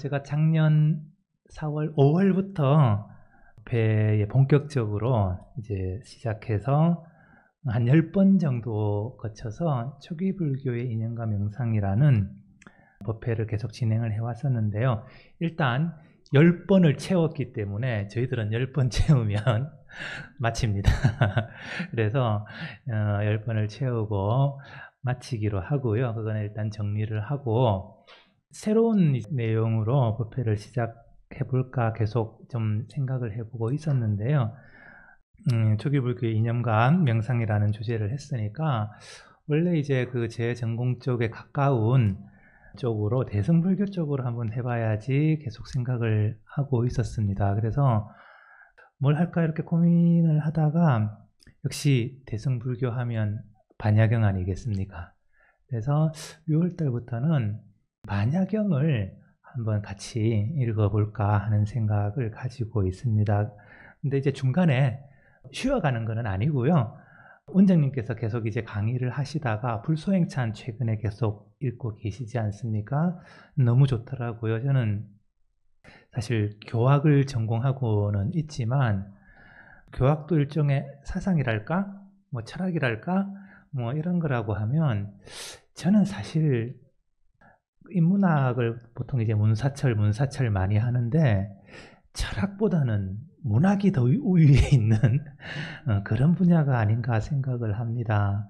제가 작년 4월, 5월부터 법회에 본격적으로 이제 시작해서 한 10번 정도 거쳐서 초기 불교의 이념과 명상이라는 법회를 계속 진행을 해왔었는데요. 일단 10번을 채웠기 때문에 저희들은 10번 채우면 마칩니다. 그래서 10번을 채우고 마치기로 하고요. 그건 일단 정리를 하고 새로운 내용으로 법회를 시작해볼까 계속 좀 생각을 해보고 있었는데요. 초기 불교의 이념과 명상이라는 주제를 했으니까 원래 이제 그 제 전공 쪽에 가까운 쪽으로 대승불교 쪽으로 한번 해봐야지 계속 생각을 하고 있었습니다. 그래서 뭘 할까 이렇게 고민을 하다가 역시 대승불교 하면 반야경 아니겠습니까? 그래서 6월달부터는 반야경을 한번 같이 읽어볼까 하는 생각을 가지고 있습니다. 근데 이제 중간에 쉬어가는 건 아니고요. 원장님께서 계속 이제 강의를 하시다가 불소행찬 최근에 계속 읽고 계시지 않습니까? 너무 좋더라고요. 저는 사실 교학을 전공하고는 있지만 교학도 일종의 사상이랄까? 뭐 철학이랄까? 뭐 이런 거라고 하면 저는 사실 인문학을 보통 이제 문사철 많이 하는데 철학보다는 문학이 더 우위에 있는 그런 분야가 아닌가 생각을 합니다.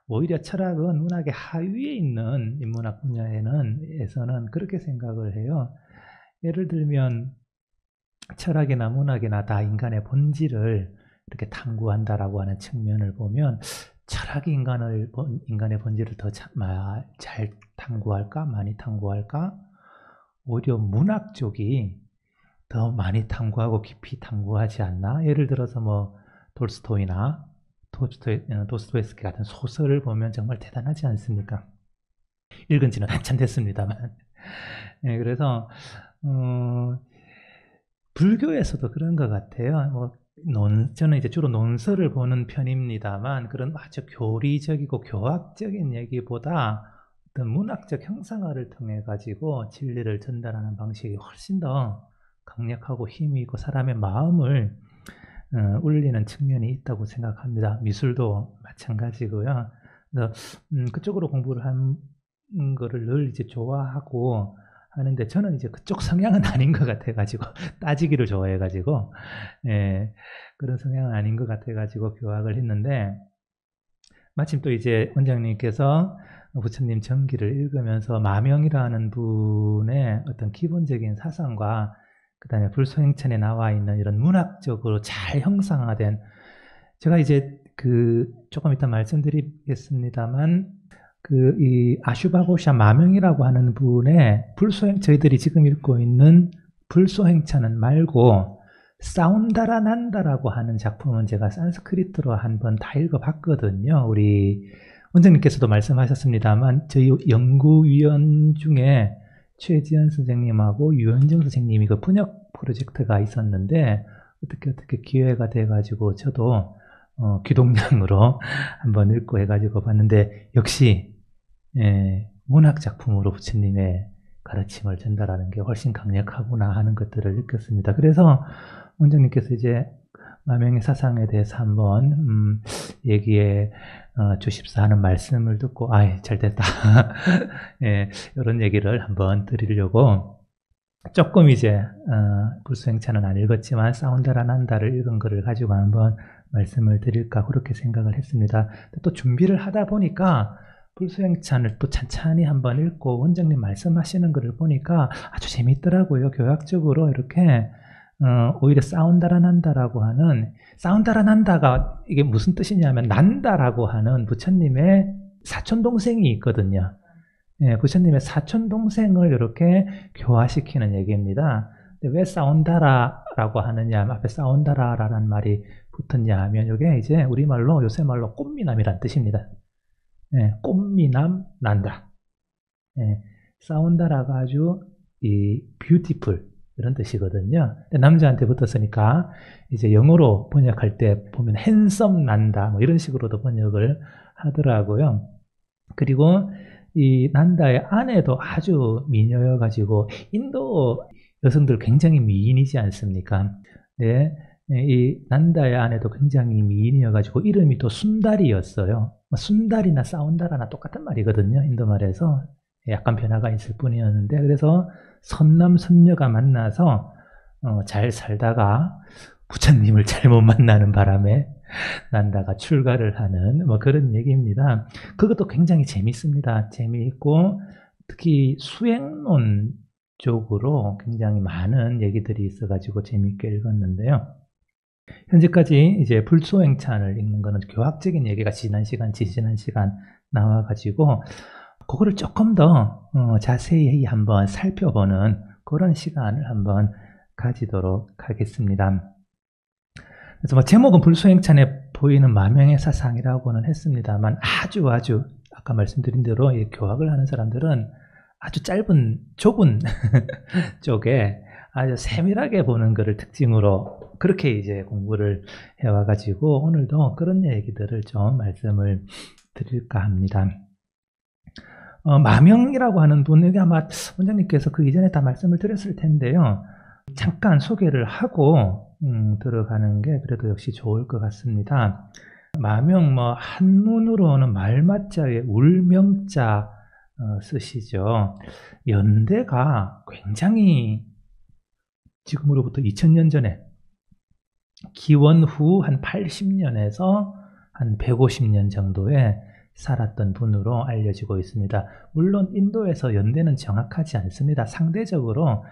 오히려 철학은 문학의 하위에 있는 인문학 분야에서는 그렇게 생각을 해요. 예를 들면 철학이나 문학이나 다 인간의 본질을 이렇게 탐구한다라고 하는 측면을 보면 철학이 인간의 본질을 더 잘 탐구할까? 많이 탐구할까? 오히려 문학 쪽이 더 많이 탐구하고 깊이 탐구하지 않나? 예를 들어서 뭐 돌스토이나 도스토옙스키 같은 소설을 보면 정말 대단하지 않습니까? 읽은 지는 한참 됐습니다만. 네, 그래서 불교에서도 그런 것 같아요. 뭐 저는 이제 주로 논설을 보는 편입니다만 그런 아주 교리적이고 교학적인 얘기보다 어떤 문학적 형상화를 통해 가지고 진리를 전달하는 방식이 훨씬 더 강력하고 힘이 있고 사람의 마음을 울리는 측면이 있다고 생각합니다. 미술도 마찬가지고요. 그래서 그쪽으로 공부를 한 거를 늘 이제 좋아하고 하는데 저는 이제 그쪽 성향은 아닌 것 같아가지고 따지기를 좋아해가지고 그런 성향은 아닌 것 같아가지고 교학을 했는데 마침 또 이제 원장님께서 부처님 전기를 읽으면서 마명이라는 분의 어떤 기본적인 사상과 그 다음에 불소행천에 나와 있는 이런 문학적으로 잘 형상화된 제가 이제 조금 이따 말씀드리겠습니다만 이 아슈바고샤 마명이라고 하는 분의 저희들이 지금 읽고 있는 불소행천은 말고 사운다라난다라고 하는 작품은 제가 산스크리트로 한번 다 읽어봤거든요. 우리 원장님께서도 말씀하셨습니다만 저희 연구위원 중에 최지연 선생님하고 유현정 선생님이 그 번역 프로젝트가 있었는데 어떻게 기회가 돼가지고 저도 귀동량으로 한번 읽고 해가지고 봤는데 역시 문학 작품으로 부처님의 가르침을 전달하는 게 훨씬 강력하구나 하는 것들을 느꼈습니다. 그래서 원장님께서 이제 마명의 사상에 대해서 한번 얘기해 주십사 하는 말씀을 듣고 잘 됐다. 이런 얘기를 한번 드리려고 조금 이제 불소행찬은 안 읽었지만 사운다라난다를 읽은 거를 가지고 한번 말씀을 드릴까 그렇게 생각을 했습니다. 또 준비를 하다 보니까 불소행찬을 또 찬찬히 한번 읽고 원장님 말씀하시는 거를 보니까 아주 재밌더라고요. 교학적으로 이렇게 오히려 사운다라난다라고 하는 사운다라난다가 이게 무슨 뜻이냐면 난다라고 하는 부처님의 사촌동생이 있거든요. 부처님의 사촌동생을 이렇게 교화시키는 얘기입니다. 근데 왜 사운다라라고 하느냐, 앞에 사운다라라는 말이 붙었냐 하면 이게 이제 우리말로 요새 말로 꽃미남이란 뜻입니다. 꽃미남 난다. 사운다라가 아주 뷰티풀 이런 뜻이거든요. 남자한테 붙었으니까 이제 영어로 번역할 때 보면 핸섬 난다 뭐 이런 식으로도 번역을 하더라고요. 그리고 이 난다의 아내도 아주 미녀여가지고 인도 여성들 굉장히 미인이지 않습니까? 네, 이 난다의 아내도 굉장히 미인이어가지고 이름이 또 순다리였어요. 순다리나 사운다라나 똑같은 말이거든요. 인도 말에서 약간 변화가 있을 뿐이었는데, 그래서 선남 선녀가 만나서 잘 살다가 부처님을 잘못 만나는 바람에 난다가 출가를 하는 뭐 그런 얘기입니다. 그것도 굉장히 재밌습니다. 재미있고 특히 수행론 쪽으로 굉장히 많은 얘기들이 있어가지고 재미있게 읽었는데요. 현재까지 이제 불소행찬을 읽는 거는 교학적인 얘기가 지난 시간 나와가지고 그거를 조금 더 자세히 한번 살펴보는 그런 시간을 한번 가지도록 하겠습니다. 그래서 뭐 제목은 불소행찬에 보이는 마명의 사상이라고는 했습니다만 아주 아까 말씀드린 대로 이 교학을 하는 사람들은 아주 좁은 쪽에 아주 세밀하게 보는 것을 특징으로 그렇게 이제 공부를 해와가지고 오늘도 그런 얘기들을 좀 말씀을 드릴까 합니다. 마명이라고 하는 분에게 아마 원장님께서 그 이전에 다 말씀을 드렸을 텐데요. 잠깐 소개를 하고 들어가는 게 그래도 역시 좋을 것 같습니다. 마명 뭐 한문으로는 말맞자에 울명자 쓰시죠. 연대가 굉장히 지금으로부터 2000년 전에 기원 후 한 80년에서 한 150년 정도에 살았던 분으로 알려지고 있습니다. 물론 인도에서 연대는 정확하지 않습니다. 상대적으로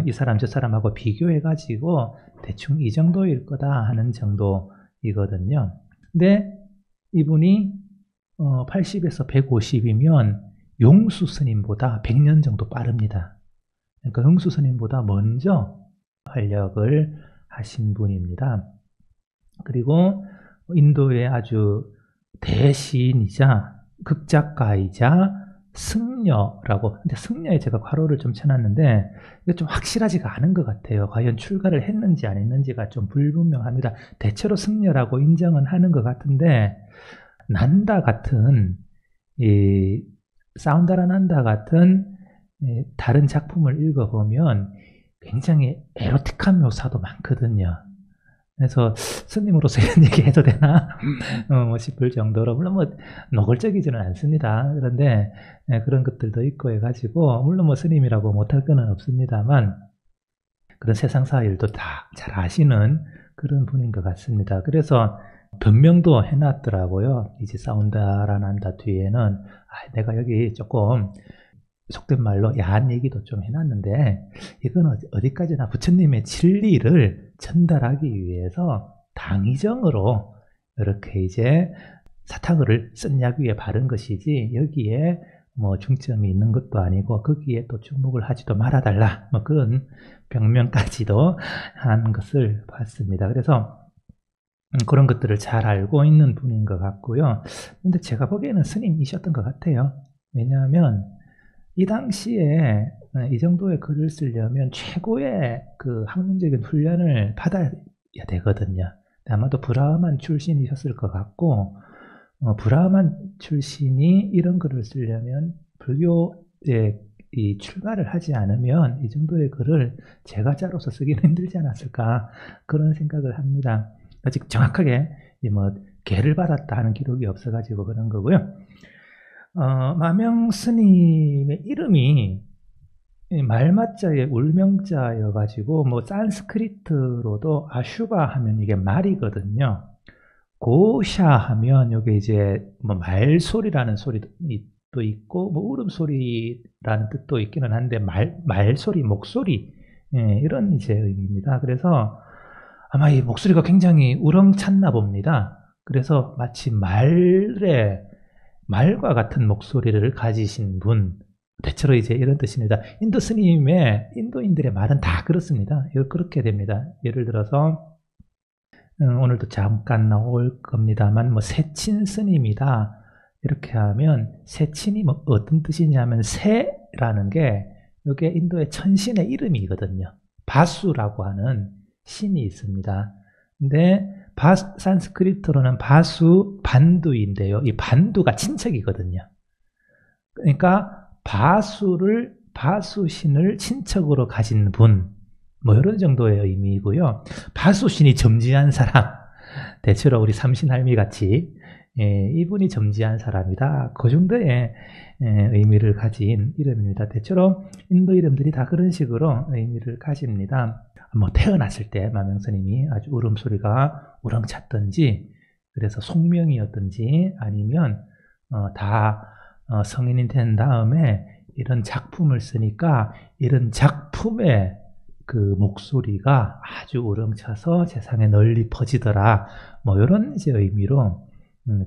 이 사람 저 사람하고 비교해가지고 대충 이 정도일 거다 하는 정도이거든요. 근데 이분이 80에서 150이면 용수 스님보다 100년 정도 빠릅니다. 그러니까 용수 스님보다 먼저 활력을 하신 분입니다. 그리고 인도의 아주 대시인이자 극작가이자 승려라고, 근데 승려에 제가 괄호를 좀 쳐놨는데 이게 좀 확실하지가 않은 것 같아요. 과연 출가를 했는지 안 했는지가 좀 불분명합니다. 대체로 승려라고 인정은 하는 것 같은데 난다 같은 이 사운다라 난다 같은 다른 작품을 읽어보면 굉장히 에로틱한 묘사도 많거든요. 그래서 스님으로서 이런 얘기 해도 되나 싶을 정도로, 물론 뭐 노골적이지는 않습니다. 그런데 그런 것들도 있고 해가지고 물론 뭐 스님이라고 못할 거는 없습니다만 그런 세상사 일도 다 잘 아시는 그런 분인 것 같습니다. 그래서 변명도 해놨더라고요. 이제 사운다라 난다 뒤에는 내가 여기 조금 속된 말로 야한 얘기도 좀 해놨는데 이건 어디까지나 부처님의 진리를 전달하기 위해서 당의정으로 이렇게 이제 사탕을 쓴 약 위에 바른 것이지 여기에 뭐 중점이 있는 것도 아니고 거기에 또 주목을 하지도 말아달라 뭐 그런 병명까지도 한 것을 봤습니다. 그래서 그런 것들을 잘 알고 있는 분인 것 같고요. 근데 제가 보기에는 스님이셨던 것 같아요. 왜냐하면 이 당시에 이 정도의 글을 쓰려면 최고의 그 학문적인 훈련을 받아야 되거든요. 아마도 브라흐만 출신이셨을 것 같고, 브라흐만 출신이 이런 글을 쓰려면 불교에 이 출가를 하지 않으면 이 정도의 글을 제가자로서 쓰기는 힘들지 않았을까 그런 생각을 합니다. 아직 정확하게 뭐 계를 받았다 하는 기록이 없어가지고 그런 거고요. 마명 스님의 이름이 말맞자의 울명자여가지고 뭐 산스크리트로도 아슈바 하면 이게 말이거든요. 고샤 하면 여기 이제 뭐 말소리라는 소리도 있고 뭐 울음소리라는 뜻도 있기는 한데 말소리, 목소리 이런 이제 의미입니다. 그래서 아마 이 목소리가 굉장히 우렁찼나 봅니다. 그래서 마치 말과 같은 목소리를 가지신 분, 대체로 이제 이런 뜻입니다. 인도 스님의, 인도인들의 말은 다 그렇습니다. 그렇게 됩니다. 예를 들어서, 오늘도 잠깐 나올 겁니다만, 뭐, 세친 스님이다. 이렇게 하면, 세친이 뭐 어떤 뜻이냐면, 세라는 게, 이게 인도의 천신의 이름이거든요. 바수라고 하는 신이 있습니다. 근데, 산스크리트로는 바수 반두인데요. 이 반두가 친척이거든요. 그러니까 바수신을 친척으로 가진 분, 뭐 이런 정도의 의미이고요. 바수신이 점지한 사람, 대체로 우리 삼신할미 같이 이분이 점지한 사람이다. 그 정도의 의미를 가진 이름입니다. 대체로 인도 이름들이 다 그런 식으로 의미를 가집니다. 뭐 태어났을 때 마명스님이 아주 울음소리가 우렁찼던지, 그래서 속명이었던지, 아니면 다 성인이 된 다음에 이런 작품을 쓰니까 이런 작품의 그 목소리가 아주 우렁차서 세상에 널리 퍼지더라. 뭐 이런 이제 의미로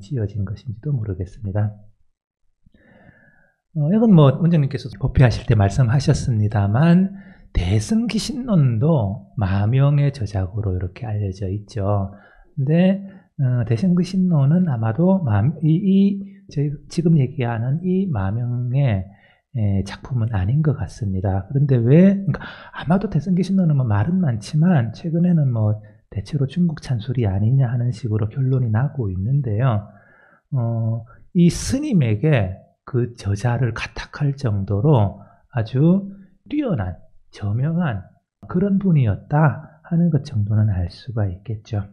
지어진 것인지도 모르겠습니다. 이건 뭐 원장님께서 법회하실 때 말씀하셨습니다만, 대승기신론도 마명의 저작으로 이렇게 알려져 있죠. 근데 대승기신론은 아마도 저희 지금 얘기하는 이 마명의 작품은 아닌 것 같습니다. 그런데 그러니까 아마도 대승기신론은 뭐 말은 많지만 최근에는 뭐 대체로 중국 찬술이 아니냐 하는 식으로 결론이 나고 있는데요. 이 스님에게 그 저자를 가탁할 정도로 아주 뛰어난, 저명한 그런 분이었다 하는 것 정도는 알 수가 있겠죠.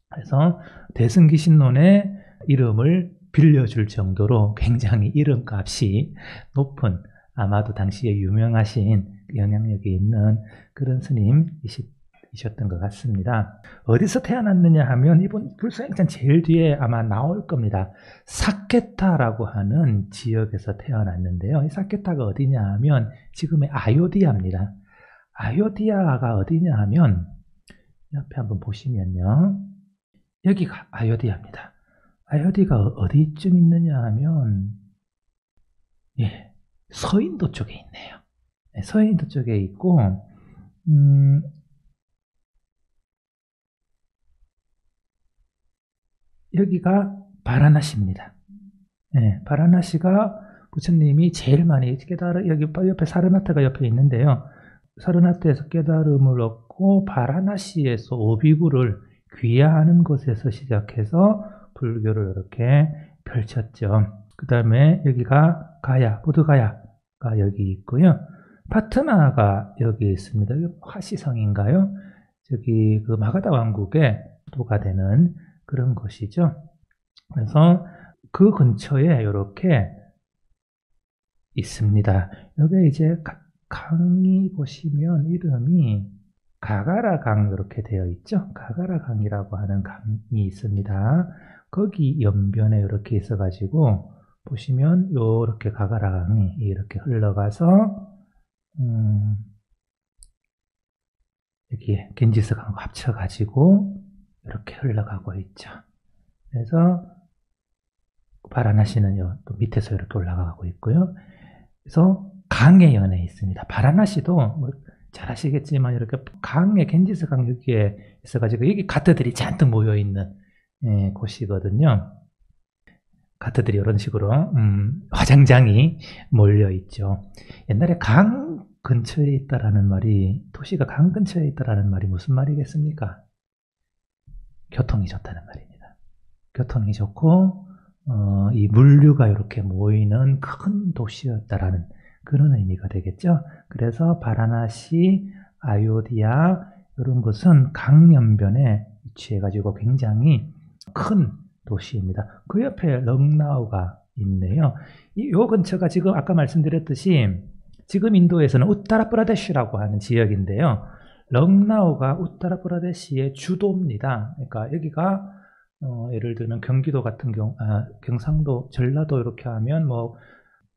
그래서 대승기신론의 이름을 빌려줄 정도로 굉장히 이름값이 높은, 아마도 당시에 유명하신 영향력이 있는 그런 스님이셨던 것 같습니다. 어디서 태어났느냐 하면 이분 불소행전 제일 뒤에 아마 나올 겁니다. 사케타라고 하는 지역에서 태어났는데요. 이 사케타가 어디냐 하면 지금의 아요디아입니다. 아요디아가 어디냐 하면 옆에 한번 보시면요. 여기가 아요디아입니다. 아요디가 어디쯤 있느냐 하면 서인도 쪽에 있네요. 서인도 쪽에 있고 여기가 바라나시입니다. 바라나시가 부처님이 제일 많이 여기 옆에 사르나타가 옆에 있는데요. 사르나타에서 깨달음을 얻고 바라나시에서 오비구를 귀화하는 곳에서 시작해서 불교를 이렇게 펼쳤죠. 그 다음에 여기가 가야, 보드가야가 여기 있고요. 파트나가 여기 있습니다. 화시성인가요? 저기 그 마가다 왕국의 수도가 되는 그런 곳이죠. 그래서 그 근처에 이렇게 있습니다. 여기 이제 강이 보시면 이름이 가가라 강 이렇게 되어 있죠. 가가라 강이라고 하는 강이 있습니다. 거기 연변에 이렇게 있어가지고 보시면 이렇게 가가라 강이 이렇게 흘러가서 여기에 겐지스 강과 합쳐가지고 이렇게 흘러가고 있죠. 그래서 바라나시는 또 밑에서 이렇게 올라가고 있고요. 그래서 강에 연해 있습니다. 바라나시도 뭐 잘 아시겠지만 이렇게 강에 겐지스 강 여기에 있어가지고 여기 가트들이 잔뜩 모여 있는 곳이거든요. 가트들이 이런 식으로 화장장이 몰려 있죠. 옛날에 강 근처에 있다라는 말이, 도시가 강 근처에 있다라는 말이 무슨 말이겠습니까? 교통이 좋다는 말입니다. 교통이 좋고 이 물류가 이렇게 모이는 큰 도시였다라는 그런 의미가 되겠죠. 그래서 바라나시, 아요디아 이런 곳은 강연변에 위치해가지고 굉장히 큰 도시입니다. 그 옆에 럭나우가 있네요. 이 근처가 지금 아까 말씀드렸듯이 지금 인도에서는 우타라프라데시라고 하는 지역인데요. 럭나우가 우타라프라데시의 주도입니다. 그러니까 여기가 예를 들면 경기도 같은 경상도, 전라도 이렇게 하면 뭐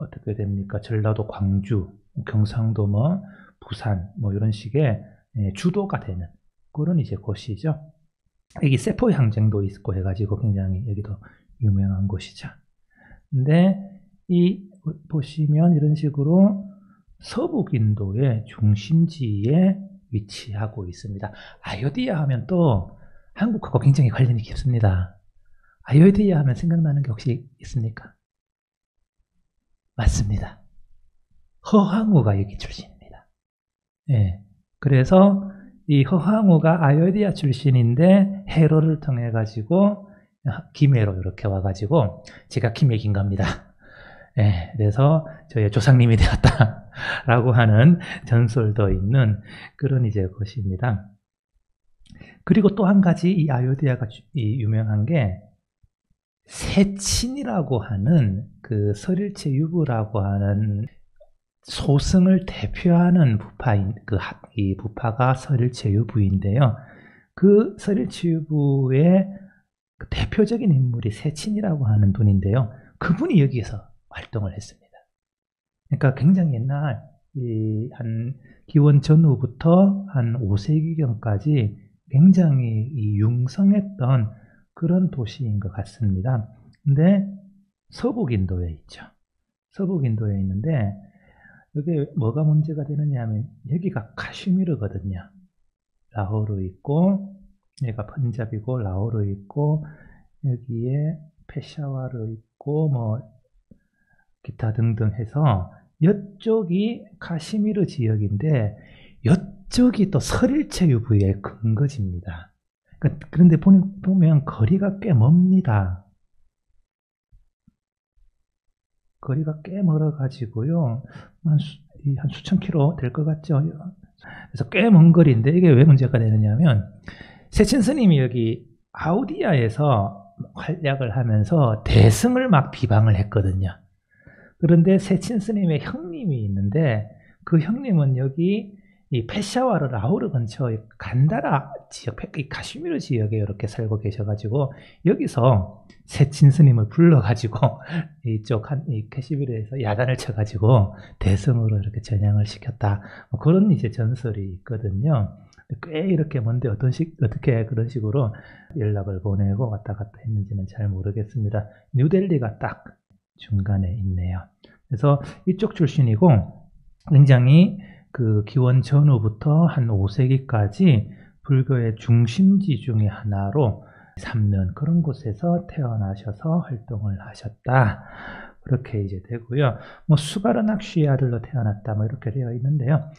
어떻게 됩니까? 전라도, 광주, 경상도, 뭐 부산, 뭐 이런 식의 주도가 되는 그런 이제 곳이죠. 여기 세포 항쟁도 있고 해가지고 굉장히 여기도 유명한 곳이죠. 근데 보시면 이런 식으로 서북 인도의 중심지에 위치하고 있습니다. 아요디아 하면 또 한국하고 굉장히 관련이 깊습니다. 아요디아 하면 생각나는 게 혹시 있습니까? 맞습니다. 허황우가 여기 출신입니다. 그래서 이 허황우가 아요디아 출신인데 해로를 통해 가지고 김해로 이렇게 와가지고 제가 김해긴 겁니다. 예, 그래서 저의 조상님이 되었다라고 하는 전설도 있는 그런 이제 것입니다. 그리고 또 한 가지 이 아요디아가 유명한 게 세친이라고 하는 그 설일체 유부라고 하는 소승을 대표하는 부파인 이 부파가 설일체 유부인데요. 그 설일체 유부의 그 대표적인 인물이 세친이라고 하는 분인데요. 그분이 여기에서 활동을 했습니다. 그러니까 굉장히 옛날 한 기원 전후부터 한 5세기경까지 굉장히 융성했던 그런 도시인 것 같습니다. 근데 서북인도에 있죠. 서북인도에 있는데 여기 뭐가 문제가 되느냐 하면 여기가 카슈미르거든요. 라호르 있고 여기가 펀잡이고 라호르 있고 여기에 페샤와르 있고 뭐 기타 등등 해서 이쪽이 카시미르 지역인데 이쪽이 또 설일체 유부의 근거지입니다. 그런데 보면 거리가 꽤 멉니다. 거리가 꽤 멀어가지고요. 한 수천 킬로 될 것 같죠. 그래서 꽤 먼 거리인데 이게 왜 문제가 되느냐면 세친 스님이 여기 아우디아에서 활약을 하면서 대승을 막 비방을 했거든요. 그런데 세친 스님의 형님이 있는데 그 형님은 여기 이 페샤와르 라호르 근처 간다라 지역, 이 카슈미르 지역에 이렇게 살고 계셔가지고 여기서 세친 스님을 불러가지고 이쪽 이 카슈미르에서 야단을 쳐가지고 대승으로 이렇게 전향을 시켰다. 뭐 그런 이제 전설이 있거든요. 꽤 이렇게 먼데 어떻게 그런 식으로 연락을 보내고 왔다 갔다 했는지는 잘 모르겠습니다. 뉴델리가 딱 중간에 있네요. 그래서 이쪽 출신이고 굉장히 그 기원 전후부터 한 5세기까지 불교의 중심지 중의 하나로 삼는 그런 곳에서 태어나셔서 활동을 하셨다. 그렇게 이제 되고요. 뭐 수가르낙시아들로 태어났다. 뭐 이렇게 되어 있는데요.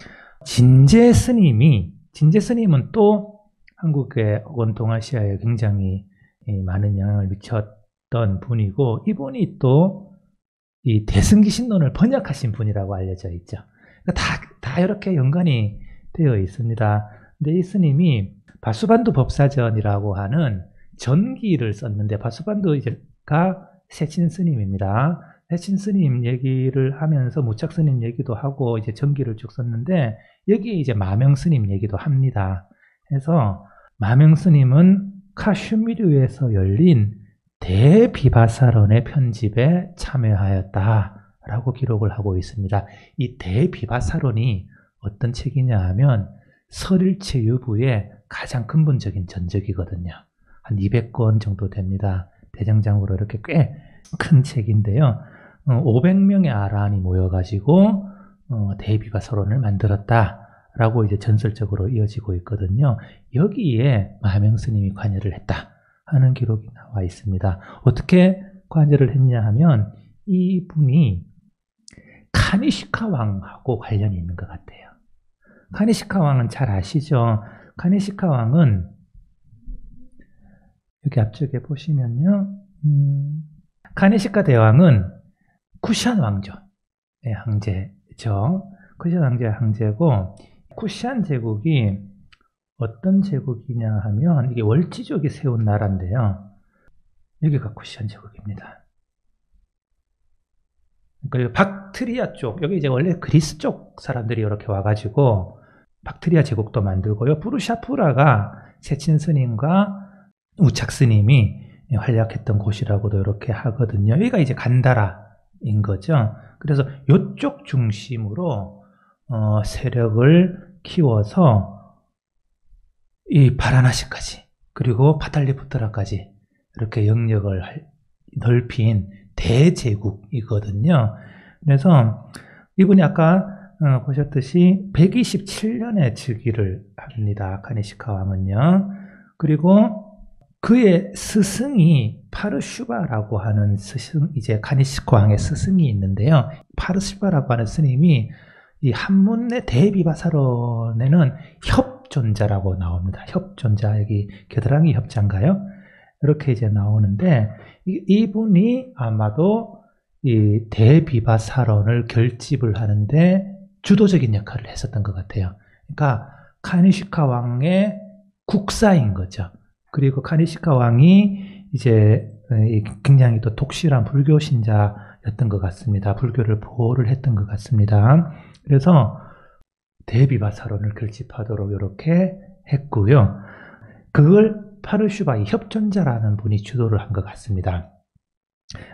진제 스님은 또 한국의 원동아시아에 굉장히 많은 영향을 미쳤던 분이고 이분이 또 이 대승기신론을 번역하신 분이라고 알려져 있죠. 다 이렇게 연관이 되어 있습니다. 근데 이 스님이 바수반두 법사전이라고 하는 전기를 썼는데 바수반두가 세친 스님입니다. 세친 스님 얘기를 하면서 무착 스님 얘기도 하고 이제 전기를 쭉 썼는데 여기에 이제 마명 스님 얘기도 합니다. 그래서 마명 스님은 카슈미르에서 열린 대비바사론의 편집에 참여하였다라고 기록을 하고 있습니다. 이 대비바사론이 어떤 책이냐 하면 설일체 유부의 가장 근본적인 전적이거든요. 한 200권 정도 됩니다. 대정장으로 이렇게 꽤 큰 책인데요. 500명의 아라한이 모여가지고 대비바사론을 만들었다라고 이제 전설적으로 이어지고 있거든요. 여기에 마명 스님이 관여를 했다 하는 기록이 나와 있습니다. 어떻게 관여를 했냐 하면 이분이 카니시카 왕하고 관련이 있는 것 같아요. 카니시카 왕은 잘 아시죠? 카니시카 왕은 여기 앞쪽에 보시면요. 카니시카 대왕은 쿠샨 왕조의 황제죠. 쿠샨 왕조의 황제고 쿠샨 제국이 어떤 제국이냐 하면 이게 월지족이 세운 나라인데요. 여기가 쿠샨 제국입니다. 그리고 박트리아 쪽, 여기 이제 원래 그리스 쪽 사람들이 이렇게 와가지고 박트리아 제국도 만들고요. 부르샤프라가 세친 스님과 우착 스님이 활약했던 곳이라고도 이렇게 하거든요. 여기가 이제 간다라인 거죠. 그래서 이쪽 중심으로 세력을 키워서 이 바라나시까지 그리고 파탈리푸트라까지 이렇게 영역을 넓힌 대제국이거든요. 그래서 이분이 아까 보셨듯이 127년에 즉위를 합니다. 카니시카 왕은요. 그리고 그의 스승이 파르슈바라고 하는 이제 카니시카 왕의 스승이 있는데요. 파르슈바라고 하는 스님이 이 한문의 대비바사론에는 협존자라고 나옵니다. 협존자, 여기 겨드랑이 협자인가요? 이렇게 이제 나오는데 이분이 아마도 이 대비바사론을 결집을 하는데 주도적인 역할을 했었던 것 같아요. 그러니까 카니시카 왕의 국사인 거죠. 그리고 카니시카 왕이 이제 굉장히 또 독실한 불교 신자였던 것 같습니다. 불교를 보호를 했던 것 같습니다. 그래서 대비바사론을 결집하도록 이렇게 했고요. 그걸 파르슈바이 협존자라는 분이 주도를 한 것 같습니다.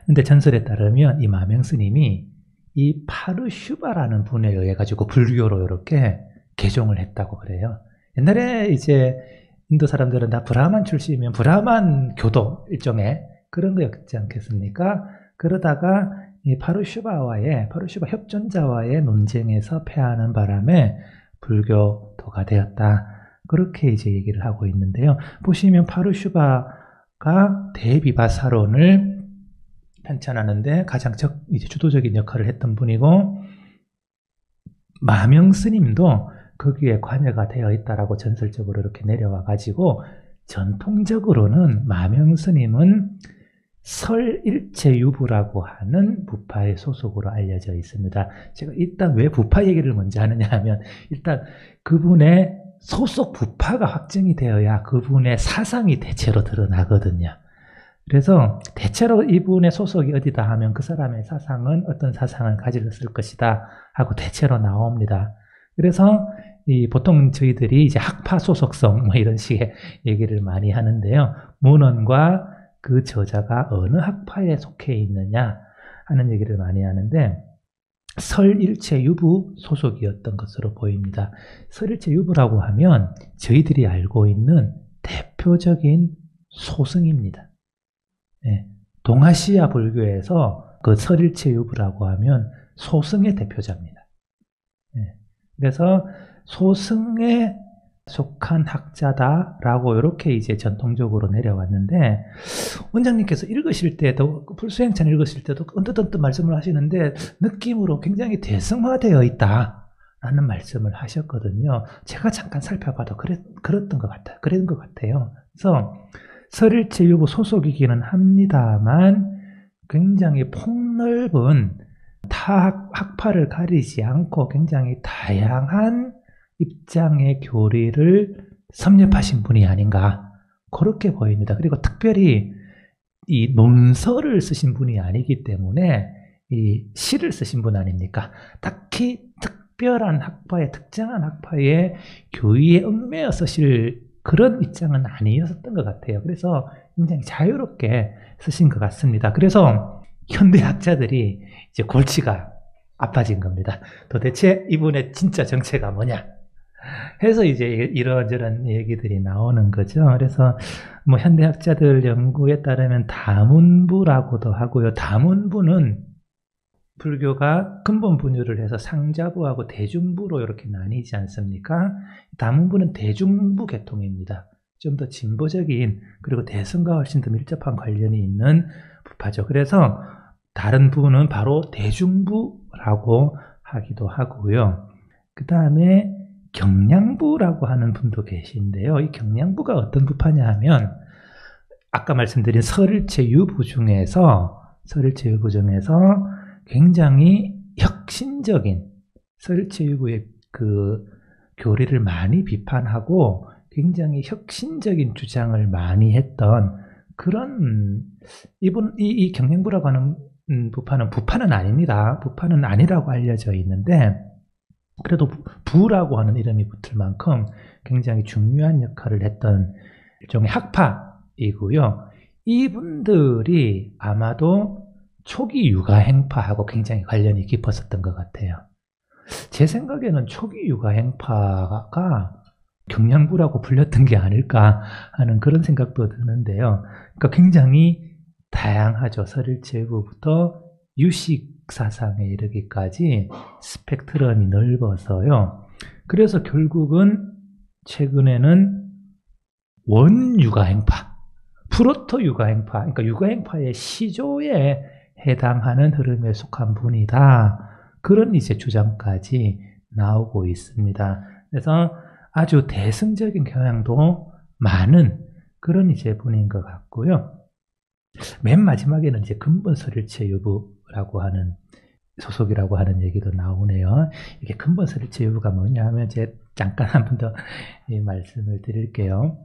근데 전설에 따르면 이 마명스님이 이 파르슈바라는 분에 의해 가지고 불교로 이렇게 개종을 했다고 그래요. 옛날에 이제 인도 사람들은 다 브라만 출신이면 브라만 교도 일종의 그런 거였지 않겠습니까? 그러다가 이 파르슈바 협존자와의 논쟁에서 패하는 바람에 불교도가 되었다. 그렇게 이제 얘기를 하고 있는데요. 보시면 파르슈바가 대비바사론을 편찬하는데 가장 이제 주도적인 역할을 했던 분이고, 마명스님도 거기에 관여가 되어 있다라고 전설적으로 이렇게 내려와 가지고, 전통적으로는 마명스님은 설일체유부라고 하는 부파의 소속으로 알려져 있습니다. 제가 일단 왜 부파 얘기를 먼저 하느냐 하면, 일단 그분의 소속 부파가 확정이 되어야 그분의 사상이 대체로 드러나거든요. 그래서 대체로 이분의 소속이 어디다 하면 그 사람의 사상은 어떤 사상을 가졌을 것이다 하고 대체로 나옵니다. 그래서 보통 저희들이 이제 학파 소속성 뭐 이런 식의 얘기를 많이 하는데요. 문헌과 그 저자가 어느 학파에 속해 있느냐 하는 얘기를 많이 하는데, 설일체유부 소속이었던 것으로 보입니다. 설일체유부라고 하면 저희들이 알고 있는 대표적인 소승입니다. 네, 동아시아 불교에서 그 설일체유부라고 하면 소승의 대표자입니다. 네, 그래서 소승에 속한 학자다라고 이렇게 이제 전통적으로 내려왔는데, 원장님께서 읽으실 때도, 불수행찬 읽으실 때도 언뜻 말씀을 하시는데 느낌으로 굉장히 대승화되어 있다라는 말씀을 하셨거든요. 제가 잠깐 살펴봐도 그랬던 것 같아요. 그런 것 같아요. 그래서 설일체유부 소속이기는 합니다만 굉장히 폭넓은 타 학파를 가리지 않고 굉장히 다양한 입장의 교리를 섭렵하신 분이 아닌가 그렇게 보입니다. 그리고 특별히 이 논설을 쓰신 분이 아니기 때문에 이 시를 쓰신 분 아닙니까? 딱히 특별한 학파의 특정한 학파의 교의에 얽매여 쓰실 그런 입장은 아니었던 것 같아요. 그래서 굉장히 자유롭게 쓰신 것 같습니다. 그래서 현대학자들이 이제 골치가 아파진 겁니다. 도대체 이분의 진짜 정체가 뭐냐? 해서 이제 이런저런 얘기들이 나오는 거죠. 그래서 뭐 현대학자들 연구에 따르면 다문부라고도 하고요. 다문부는 불교가 근본 분류를 해서 상자부하고 대중부로 이렇게 나뉘지 않습니까? 다문부는 대중부 계통입니다. 좀 더 진보적인, 그리고 대승과 훨씬 더 밀접한 관련이 있는 부파죠. 그래서 다른 부는 바로 대중부라고 하기도 하고요. 그 다음에 경량부라고 하는 분도 계신데요. 이 경량부가 어떤 부파냐 하면, 아까 말씀드린 설일체유부 중에서 굉장히 혁신적인, 설일체유부의 그 교리를 많이 비판하고 굉장히 혁신적인 주장을 많이 했던 그런, 이 경량부라고 하는 부파는 아닙니다. 부파는 아니라고 알려져 있는데, 그래도 부라고 하는 이름이 붙을 만큼 굉장히 중요한 역할을 했던 일종의 학파이고요. 이분들이 아마도 초기 유가행파하고 굉장히 관련이 깊었었던 것 같아요. 제 생각에는 초기 유가행파가 경량부라고 불렸던 게 아닐까 하는 그런 생각도 드는데요. 그러니까 굉장히 다양하죠. 설일체부부터 유식 사상에 이르기까지 스펙트럼이 넓어서요. 그래서 결국은 최근에는 원유가행파, 프로토유가행파, 그러니까 유가행파의 시조에 해당하는 흐름에 속한 분이다. 그런 이제 주장까지 나오고 있습니다. 그래서 아주 대승적인 경향도 많은 그런 이제 분인 것 같고요. 맨 마지막에는 이제 근본설일체유부 체유라고 하는 소속이라고 하는 얘기도 나오네요. 이게 근본 서리체유가 뭐냐 하면 제가 잠깐 한 번 더 말씀을 드릴게요.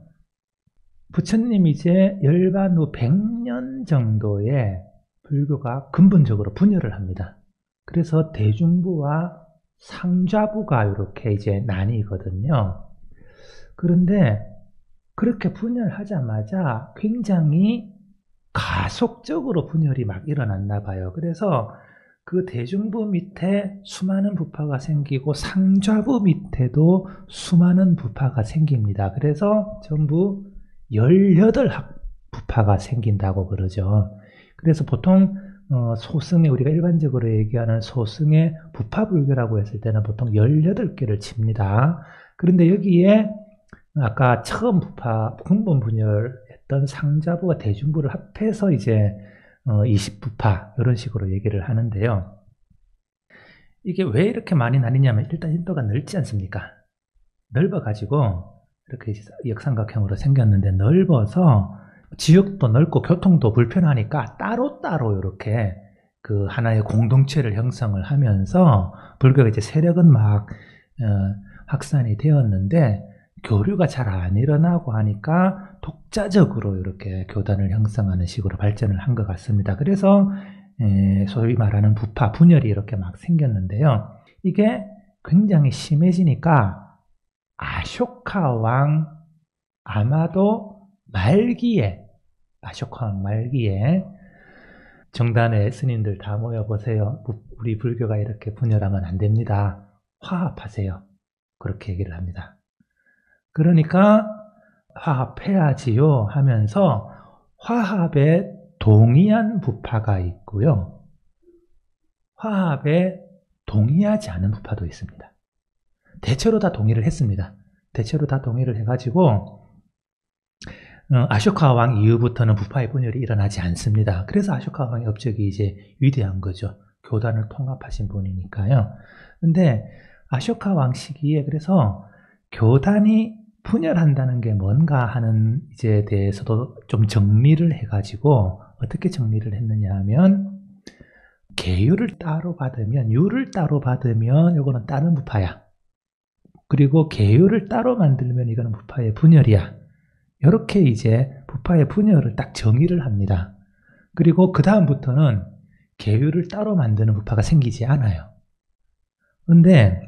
부처님이 이제 열반 후 100년 정도에 불교가 근본적으로 분열을 합니다. 그래서 대중부와 상좌부가 이렇게 이제 나뉘거든요. 그런데 그렇게 분열하자마자 굉장히 가속적으로 분열이 막 일어났나 봐요. 그래서 그 대중부 밑에 수많은 부파가 생기고 상좌부 밑에도 수많은 부파가 생깁니다. 그래서 전부 18부파가 생긴다고 그러죠. 그래서 보통 소승의 우리가 일반적으로 얘기하는 소승의 부파불교라고 했을 때는 보통 18개를 칩니다. 그런데 여기에 아까 처음 부파 근본 분열했던 상좌부와 대중부를 합해서 이제 20부파 이런 식으로 얘기를 하는데요. 이게 왜 이렇게 많이 나뉘냐면 일단 인도가 넓지 않습니까? 넓어가지고 이렇게 역삼각형으로 생겼는데 넓어서 지역도 넓고 교통도 불편하니까 따로따로 이렇게 그 하나의 공동체를 형성을 하면서 불교가 이제 세력은 막 확산이 되었는데 교류가 잘 안 일어나고 하니까 독자적으로 이렇게 교단을 형성하는 식으로 발전을 한 것 같습니다. 그래서 소위 말하는 부파, 분열이 이렇게 막 생겼는데요. 이게 굉장히 심해지니까 아쇼카 왕 아마도 말기에, 아쇼카 왕 말기에 정단의 스님들 다 모여보세요. 우리 불교가 이렇게 분열하면 안 됩니다. 화합하세요. 그렇게 얘기를 합니다. 그러니까 화합해야지요 하면서 화합에 동의한 부파가 있고요. 화합에 동의하지 않은 부파도 있습니다. 대체로 다 동의를 했습니다. 대체로 다 동의를 해가지고 아쇼카 왕 이후부터는 부파의 분열이 일어나지 않습니다. 그래서 아쇼카 왕의 업적이 이제 위대한 거죠. 교단을 통합하신 분이니까요. 근데 아쇼카 왕 시기에 그래서 교단이 분열한다는 게 뭔가 하는 이제에 대해서도 좀 정리를 해가지고 어떻게 정리를 했느냐 하면 계유를 따로 받으면 유를 따로 받으면 이거는 다른 부파야. 그리고 계유를 따로 만들면 이거는 부파의 분열이야. 이렇게 이제 부파의 분열을 딱 정의를 합니다. 그리고 그 다음부터는 계유를 따로 만드는 부파가 생기지 않아요. 근데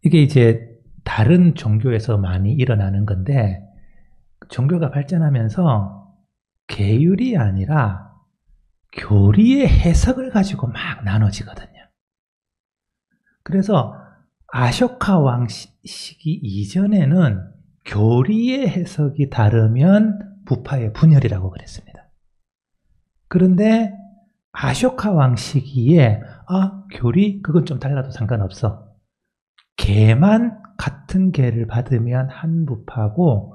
이게 이제 다른 종교에서 많이 일어나는 건데 종교가 발전하면서 계율이 아니라 교리의 해석을 가지고 막 나눠지거든요. 그래서 아쇼카 왕 시기 이전에는 교리의 해석이 다르면 부파의 분열이라고 그랬습니다. 그런데 아쇼카 왕 시기에 교리 그건 좀 달라도 상관없어. 계만 같은 계를 받으면 한 부파고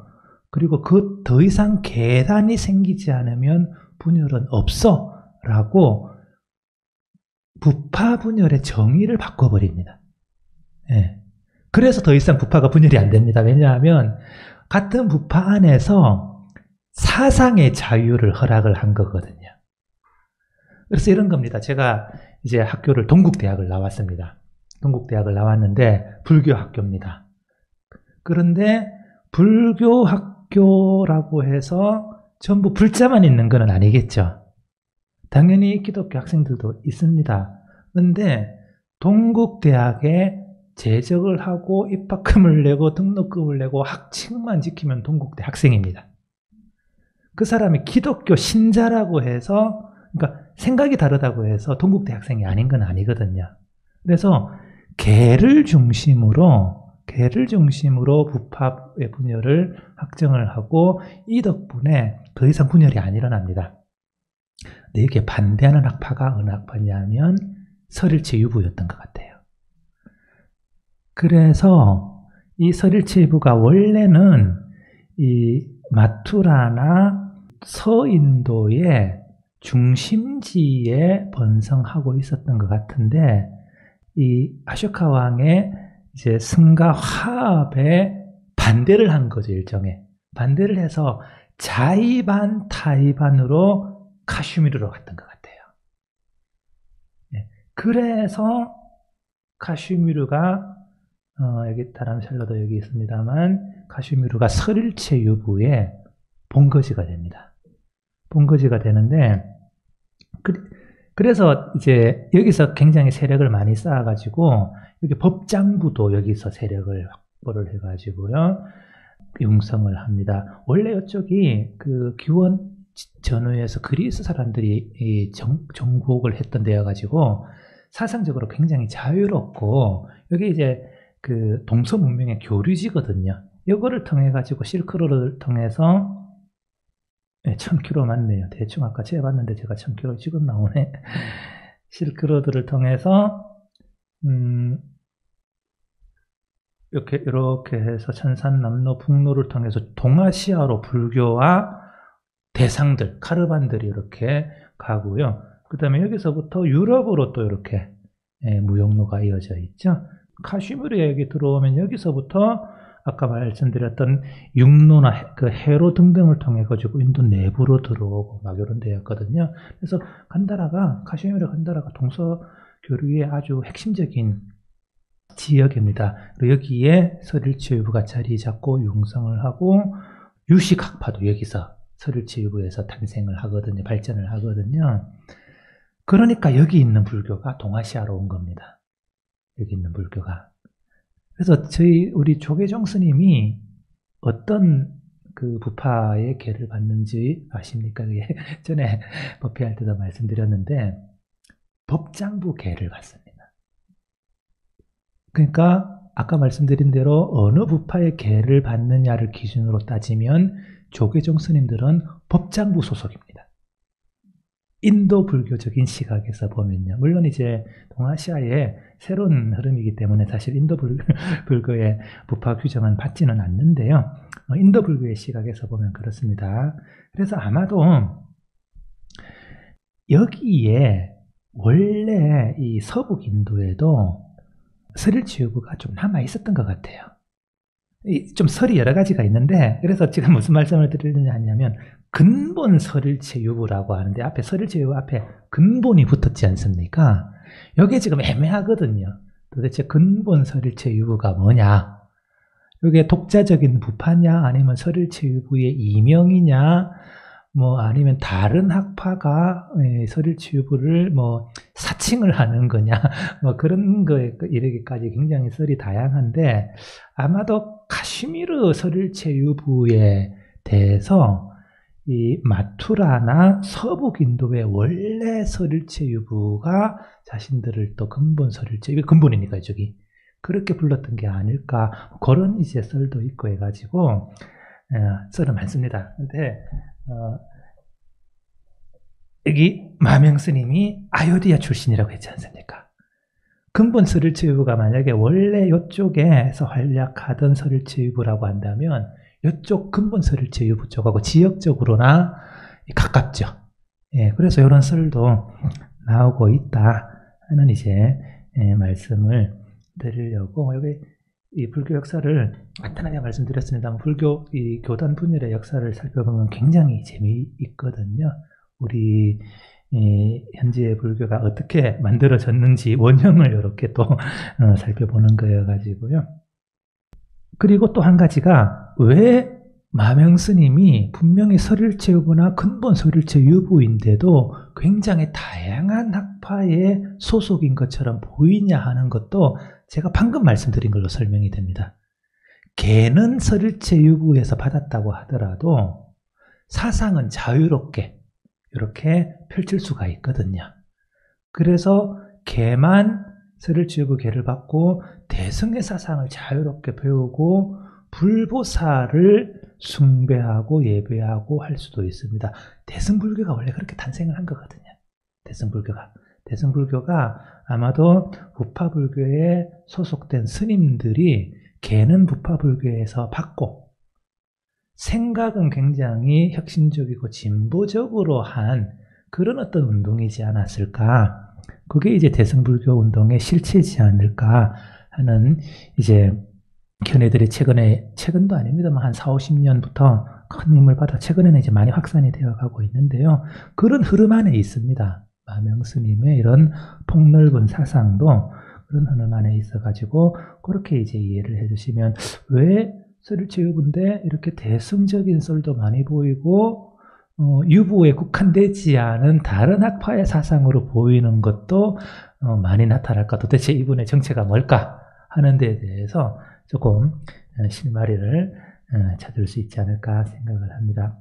그리고 그 더 이상 계단이 생기지 않으면 분열은 없어 라고 부파 분열의 정의를 바꿔버립니다. 예. 그래서 더 이상 부파가 분열이 안 됩니다. 왜냐하면 같은 부파 안에서 사상의 자유를 허락을 한 거거든요. 그래서 이런 겁니다. 제가 이제 학교를 동국대학을 나왔습니다. 동국대학을 나왔는데 불교 학교입니다. 그런데 불교 학교라고 해서 전부 불자만 있는 건 아니겠죠. 당연히 기독교 학생들도 있습니다. 그런데 동국대학에 재적을 하고 입학금을 내고 등록금을 내고 학칙만 지키면 동국대 학생입니다. 그 사람이 기독교 신자라고 해서 그러니까 생각이 다르다고 해서 동국대 학생이 아닌 건 아니거든요. 그래서 계를 중심으로 부파의 분열을 확정을 하고 이 덕분에 더 이상 분열이 안 일어납니다. 근데 이게 반대하는 학파가 어느 학파냐면 설일체유부였던 것 같아요. 그래서 이 설일체유부가 원래는 이 마투라나 서인도의 중심지에 번성하고 있었던 것 같은데 이 아쇼카 왕의 이제 승가 화합에 반대를 한 거죠. 일종의 반대를 해서 자이반 타이반으로 카슈미르로 갔던 것 같아요. 그래서 카슈미르가 여기 다람샬러도 여기 있습니다만 카슈미르가 설일체 유부의 본거지가 됩니다. 본거지가 되는데 그래서 이제 여기서 굉장히 세력을 많이 쌓아가지고 여기 법장부도 여기서 세력을 확보를 해가지고요 융성을 합니다. 원래 이쪽이 그 기원 전후에서 그리스 사람들이 정복을 했던 데여가지고 사상적으로 굉장히 자유롭고 여기 이제 그 동서 문명의 교류지거든요. 이거를 통해 가지고 실크로드를 통해서 1000km 맞네요. 대충 아까 재봤는데 제가 1000km 지금 나오네. 실크로드를 통해서 이렇게 해서 천산 남로 북로를 통해서 동아시아로 불교와 대상들, 카르반들이 이렇게 가고요. 그 다음에 여기서부터 유럽으로 또 이렇게 무역로가 이어져 있죠. 카슈미르에 여기 들어오면 여기서부터 아까 말씀드렸던 육로나 그 해로 등등을 통해 가지고 인도 내부로 들어오고 막 이런 데였거든요. 그래서 카슈미르 간다라가 동서 교류의 아주 핵심적인 지역입니다. 그리고 여기에 설일체유부가 자리 잡고 융성을 하고 유식학파도 여기서 설일체유부에서 탄생을 하거든요. 발전을 하거든요. 그러니까 여기 있는 불교가 동아시아로 온 겁니다. 여기 있는 불교가. 그래서 우리 조계종 스님이 어떤 그 부파의 계를 받는지 아십니까? 전에 법회할 때도 말씀드렸는데 법장부 계를 받습니다. 그러니까 아까 말씀드린 대로 어느 부파의 계를 받느냐를 기준으로 따지면 조계종 스님들은 법장부 소속입니다. 인도 불교적인 시각에서 보면요. 물론 이제 동아시아의 새로운 흐름이기 때문에 사실 인도 불교의 부파 규정은 받지는 않는데요. 인도 불교의 시각에서 보면 그렇습니다. 그래서 아마도 여기에 원래 이 서북 인도에도 설일체유부가 좀 남아 있었던 것 같아요. 좀 설이 여러 가지가 있는데 그래서 제가 무슨 말씀을 드리려냐 하냐면 근본 설일체유부라고 하는데 앞에 설일체유부 앞에 근본이 붙었지 않습니까? 여기에 지금 애매하거든요. 도대체 근본 설일체유부가 뭐냐? 이게 독자적인 부파냐 아니면 설일체유부의 이명이냐 뭐 아니면 다른 학파가 설일체유부를 뭐 사칭을 하는 거냐 뭐 그런 거에 이르기까지 굉장히 설이 다양한데 아마도 카슈미르 설일체유부에 대해서 이 마투라나 서북 인도의 원래 설일체유부가 자신들을 또 근본 설일체유부 근본이니까 저기 그렇게 불렀던 게 아닐까 그런 이제 썰도 있고 해가지고 썰은 많습니다. 근데 여기 마명스님이 아요디아 출신이라고 했지 않습니까? 근본 설일체유부가 만약에 원래 이쪽에서 활약하던 설일체유부라고 한다면 이쪽 근본 설일체유부 쪽하고 지역적으로나 가깝죠. 예, 그래서 이런 썰도 나오고 있다 하는 이제 말씀을 드리려고 여기 이 불교 역사를 간단하게 말씀드렸습니다만 불교 이 교단 분열의 역사를 살펴보면 굉장히 재미있거든요. 우리 현지의 불교가 어떻게 만들어졌는지 원형을 이렇게 또 살펴보는 거여가지고요. 그리고 또 한 가지가 왜 마명스님이 분명히 설일체유부나 근본 설일체유부인데도 굉장히 다양한 학파의 소속인 것처럼 보이냐 하는 것도 제가 방금 말씀드린 걸로 설명이 됩니다. 개는 설일체유부에서 받았다고 하더라도 사상은 자유롭게 이렇게 펼칠 수가 있거든요. 그래서 개만 설일체유부 개를 받고 대승의 사상을 자유롭게 배우고 불보살을 숭배하고 예배하고 할 수도 있습니다. 대승불교가 원래 그렇게 탄생을 한 거거든요. 대승불교가 아마도 부파불교에 소속된 스님들이 개는 부파불교에서 받고 생각은 굉장히 혁신적이고 진보적으로 한 그런 어떤 운동이지 않았을까. 그게 이제 대승불교 운동의 실체이지 않을까 하는 이제 견해들이 최근도 아닙니다만 한 4, 50년부터 큰 힘을 받아 최근에는 이제 많이 확산이 되어 가고 있는데요. 그런 흐름 안에 있습니다. 마명스님의 이런 폭넓은 사상도 그런 흐름 안에 있어가지고 그렇게 이제 이해를 해주시면 왜 썰일체유부인데 이렇게 대승적인 썰도 많이 보이고 유부에 국한되지 않은 다른 학파의 사상으로 보이는 것도 많이 나타날까? 도대체 이분의 정체가 뭘까? 하는 데에 대해서 조금 실마리를 찾을 수 있지 않을까 생각을 합니다.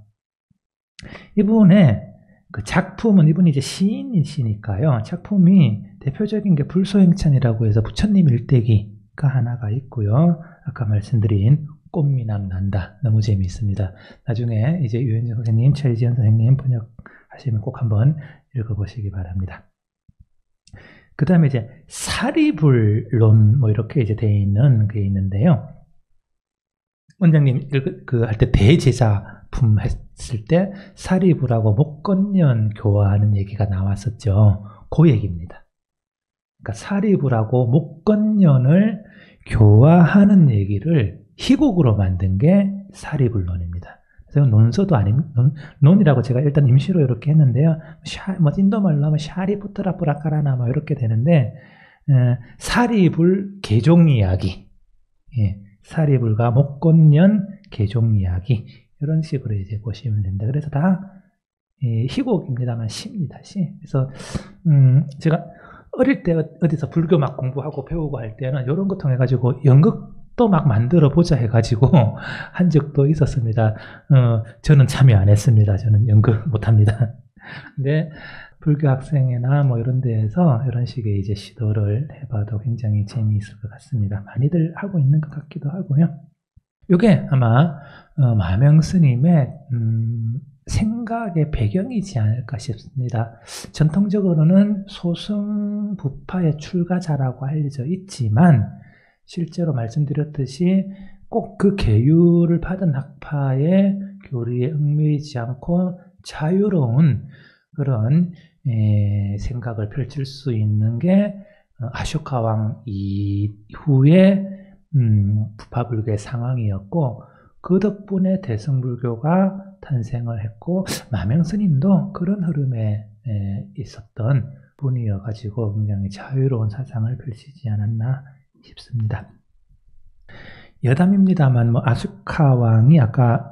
이분의 그 작품은 이분이 이제 시인이시니까요. 작품이 대표적인 게 불소행찬이라고 해서 부처님 일대기가 하나가 있고요. 아까 말씀드린 꽃미남 난다. 너무 재미있습니다. 나중에 이제 유현정 선생님, 최지연 선생님 번역하시면 꼭 한번 읽어보시기 바랍니다. 그 다음에 이제 사리불론 뭐 이렇게 이제 되어 있는 게 있는데요. 원장님 할 때 대제자품 했을 때 사리불하고 목건년 교화하는 얘기가 나왔었죠. 그 얘기입니다. 그러니까 사리불하고 목건년을 교화하는 얘기를 희곡으로 만든 게 사리불론입니다. 그래서 논서도 논이라고 제가 일단 임시로 이렇게 했는데요. 인도말로 하면 샤리푸트라프라카라나 뭐 이렇게 되는데 사리불 개종 이야기, 사리불과 목건년 개종 이야기 이런 식으로 이제 보시면 됩니다. 그래서 다 희곡입니다만 시입니다. 시. 그래서 제가 어릴 때 어디서 불교 막 공부하고 배우고 할 때는 이런 거 통해 가지고 연극도 막 만들어 보자 해가지고 한 적도 있었습니다. 저는 참여 안 했습니다. 저는 연극 못 합니다. 근데 불교 학생회나 뭐 이런 데에서 이런 식의 이제 시도를 해봐도 굉장히 재미있을 것 같습니다. 많이들 하고 있는 것 같기도 하고요. 이게 아마 마명스님의 생각의 배경이지 않을까 싶습니다. 전통적으로는 소승부파의 출가자라고 알려져 있지만 실제로 말씀드렸듯이 꼭 그 계율을 받은 학파의 교리에 얽매이지 않고 자유로운 그런 생각을 펼칠 수 있는 게 아쇼카 왕 이후의 부파불교의 상황이었고 그 덕분에 대승불교가 탄생을 했고 마명스님도 그런 흐름에 있었던 분이어가지고 굉장히 자유로운 사상을 펼치지 않았나 싶습니다. 여담입니다만 뭐 아쇼카 왕이 아까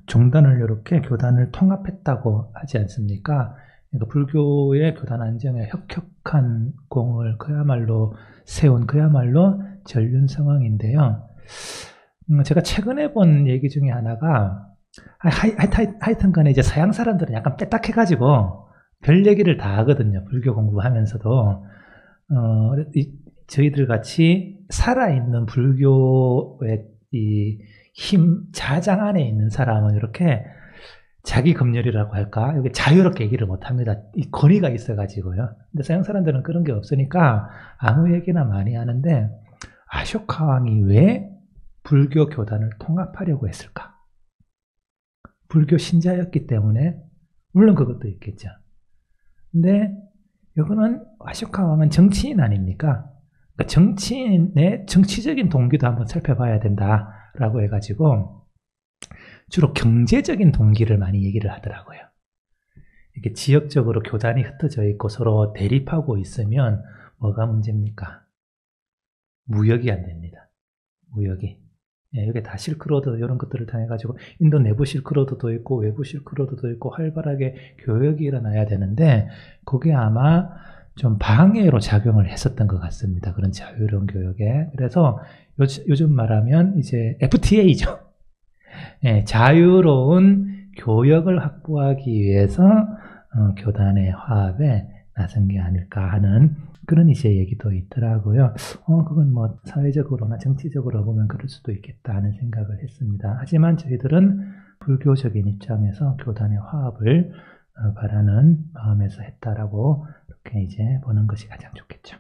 종단을 이렇게 교단을 통합했다고 하지 않습니까? 그러니까 불교의 교단 안정에 혁혁한 공을 그야말로 세운 그야말로 전륜 상황인데요. 제가 최근에 본 얘기 중에 하나가 하여튼 간에 이제 서양 사람들은 약간 빼딱해가지고 별 얘기를 다 하거든요. 불교 공부하면서도. 저희들 같이 살아있는 불교의 이 힘, 자장 안에 있는 사람은 이렇게 자기 검열이라고 할까? 여기 자유롭게 얘기를 못 합니다. 이 권위가 있어가지고요. 근데 서양 사람들은 그런 게 없으니까 아무 얘기나 많이 하는데 아쇼카 왕이 왜 불교 교단을 통합하려고 했을까? 불교 신자였기 때문에 물론 그것도 있겠죠. 근데 이거는 아쇼카 왕은 정치인 아닙니까? 그러니까 정치인의 정치적인 동기도 한번 살펴봐야 된다라고 해가지고 주로 경제적인 동기를 많이 얘기를 하더라고요. 이렇게 지역적으로 교단이 흩어져 있고 서로 대립하고 있으면 뭐가 문제입니까? 무역이 안 됩니다. 무역이. 이게 다 실크로드 이런 것들을 통해가지고 인도 내부 실크로드도 있고 외부 실크로드도 있고 활발하게 교역이 일어나야 되는데 그게 아마 좀 방해로 작용을 했었던 것 같습니다. 그런 자유로운 교역에. 그래서 요즘 말하면 이제 FTA죠. 자유로운 교역을 확보하기 위해서 교단의 화합에 나선 게 아닐까 하는 그런 이제 얘기도 있더라고요. 그건 뭐 사회적으로나 정치적으로 보면 그럴 수도 있겠다 하는 생각을 했습니다. 하지만 저희들은 불교적인 입장에서 교단의 화합을 바라는 마음에서 했다라고 이렇게 이제 보는 것이 가장 좋겠죠.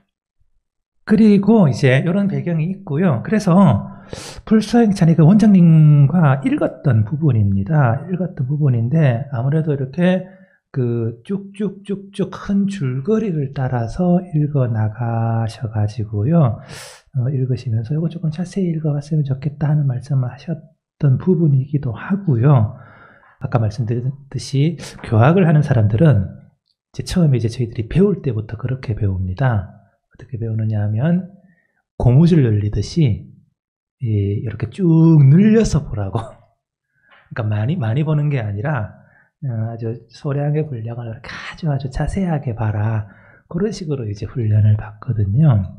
그리고 이제 이런 배경이 있고요. 그래서 불소행찬이 그 원장님과 읽었던 부분입니다. 읽었던 부분인데 아무래도 이렇게 그 쭉쭉쭉쭉 큰 줄거리를 따라서 읽어 나가셔가지고요. 읽으시면서 이거 조금 자세히 읽어봤으면 좋겠다 하는 말씀을 하셨던 부분이기도 하고요. 아까 말씀드렸듯이 교학을 하는 사람들은 처음에 이제 저희들이 배울 때부터 그렇게 배웁니다. 어떻게 배우느냐 하면 고무줄 늘리듯이 이렇게 쭉 늘려서 보라고. 그러니까 많이 보는 게 아니라 아주 소량의 분량을 이렇게 아주 자세하게 봐라. 그런 식으로 이제 훈련을 받거든요.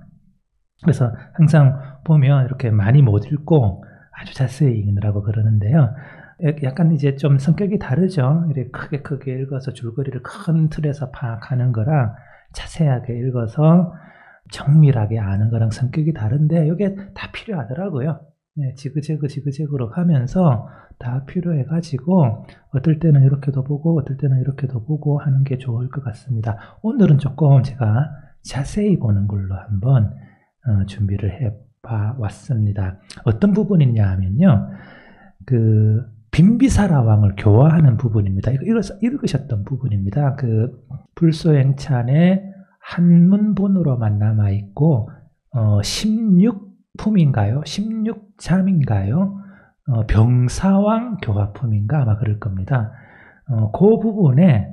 그래서 항상 보면 이렇게 많이 못 읽고 아주 자세히 읽느라고 그러는데요. 약간 이제 좀 성격이 다르죠. 이렇게 크게 읽어서 줄거리를 큰 틀에서 파악하는 거랑 자세하게 읽어서 정밀하게 아는 거랑 성격이 다른데 이게 다 필요하더라고요. 지그재그로 가면서 다 필요해가지고 어떨 때는 이렇게도 보고 어떨 때는 이렇게도 보고 하는 게 좋을 것 같습니다. 오늘은 조금 제가 자세히 보는 걸로 한번 준비를 해봐 왔습니다. 어떤 부분이냐 하면요. 그 빈비사라 왕을 교화하는 부분입니다. 이거 읽으셨던 부분입니다. 그 불소행찬의 한문본으로만 남아있고 16품인가요? 16잠인가요? 병사왕 교화품인가 아마 그럴 겁니다. 그 부분에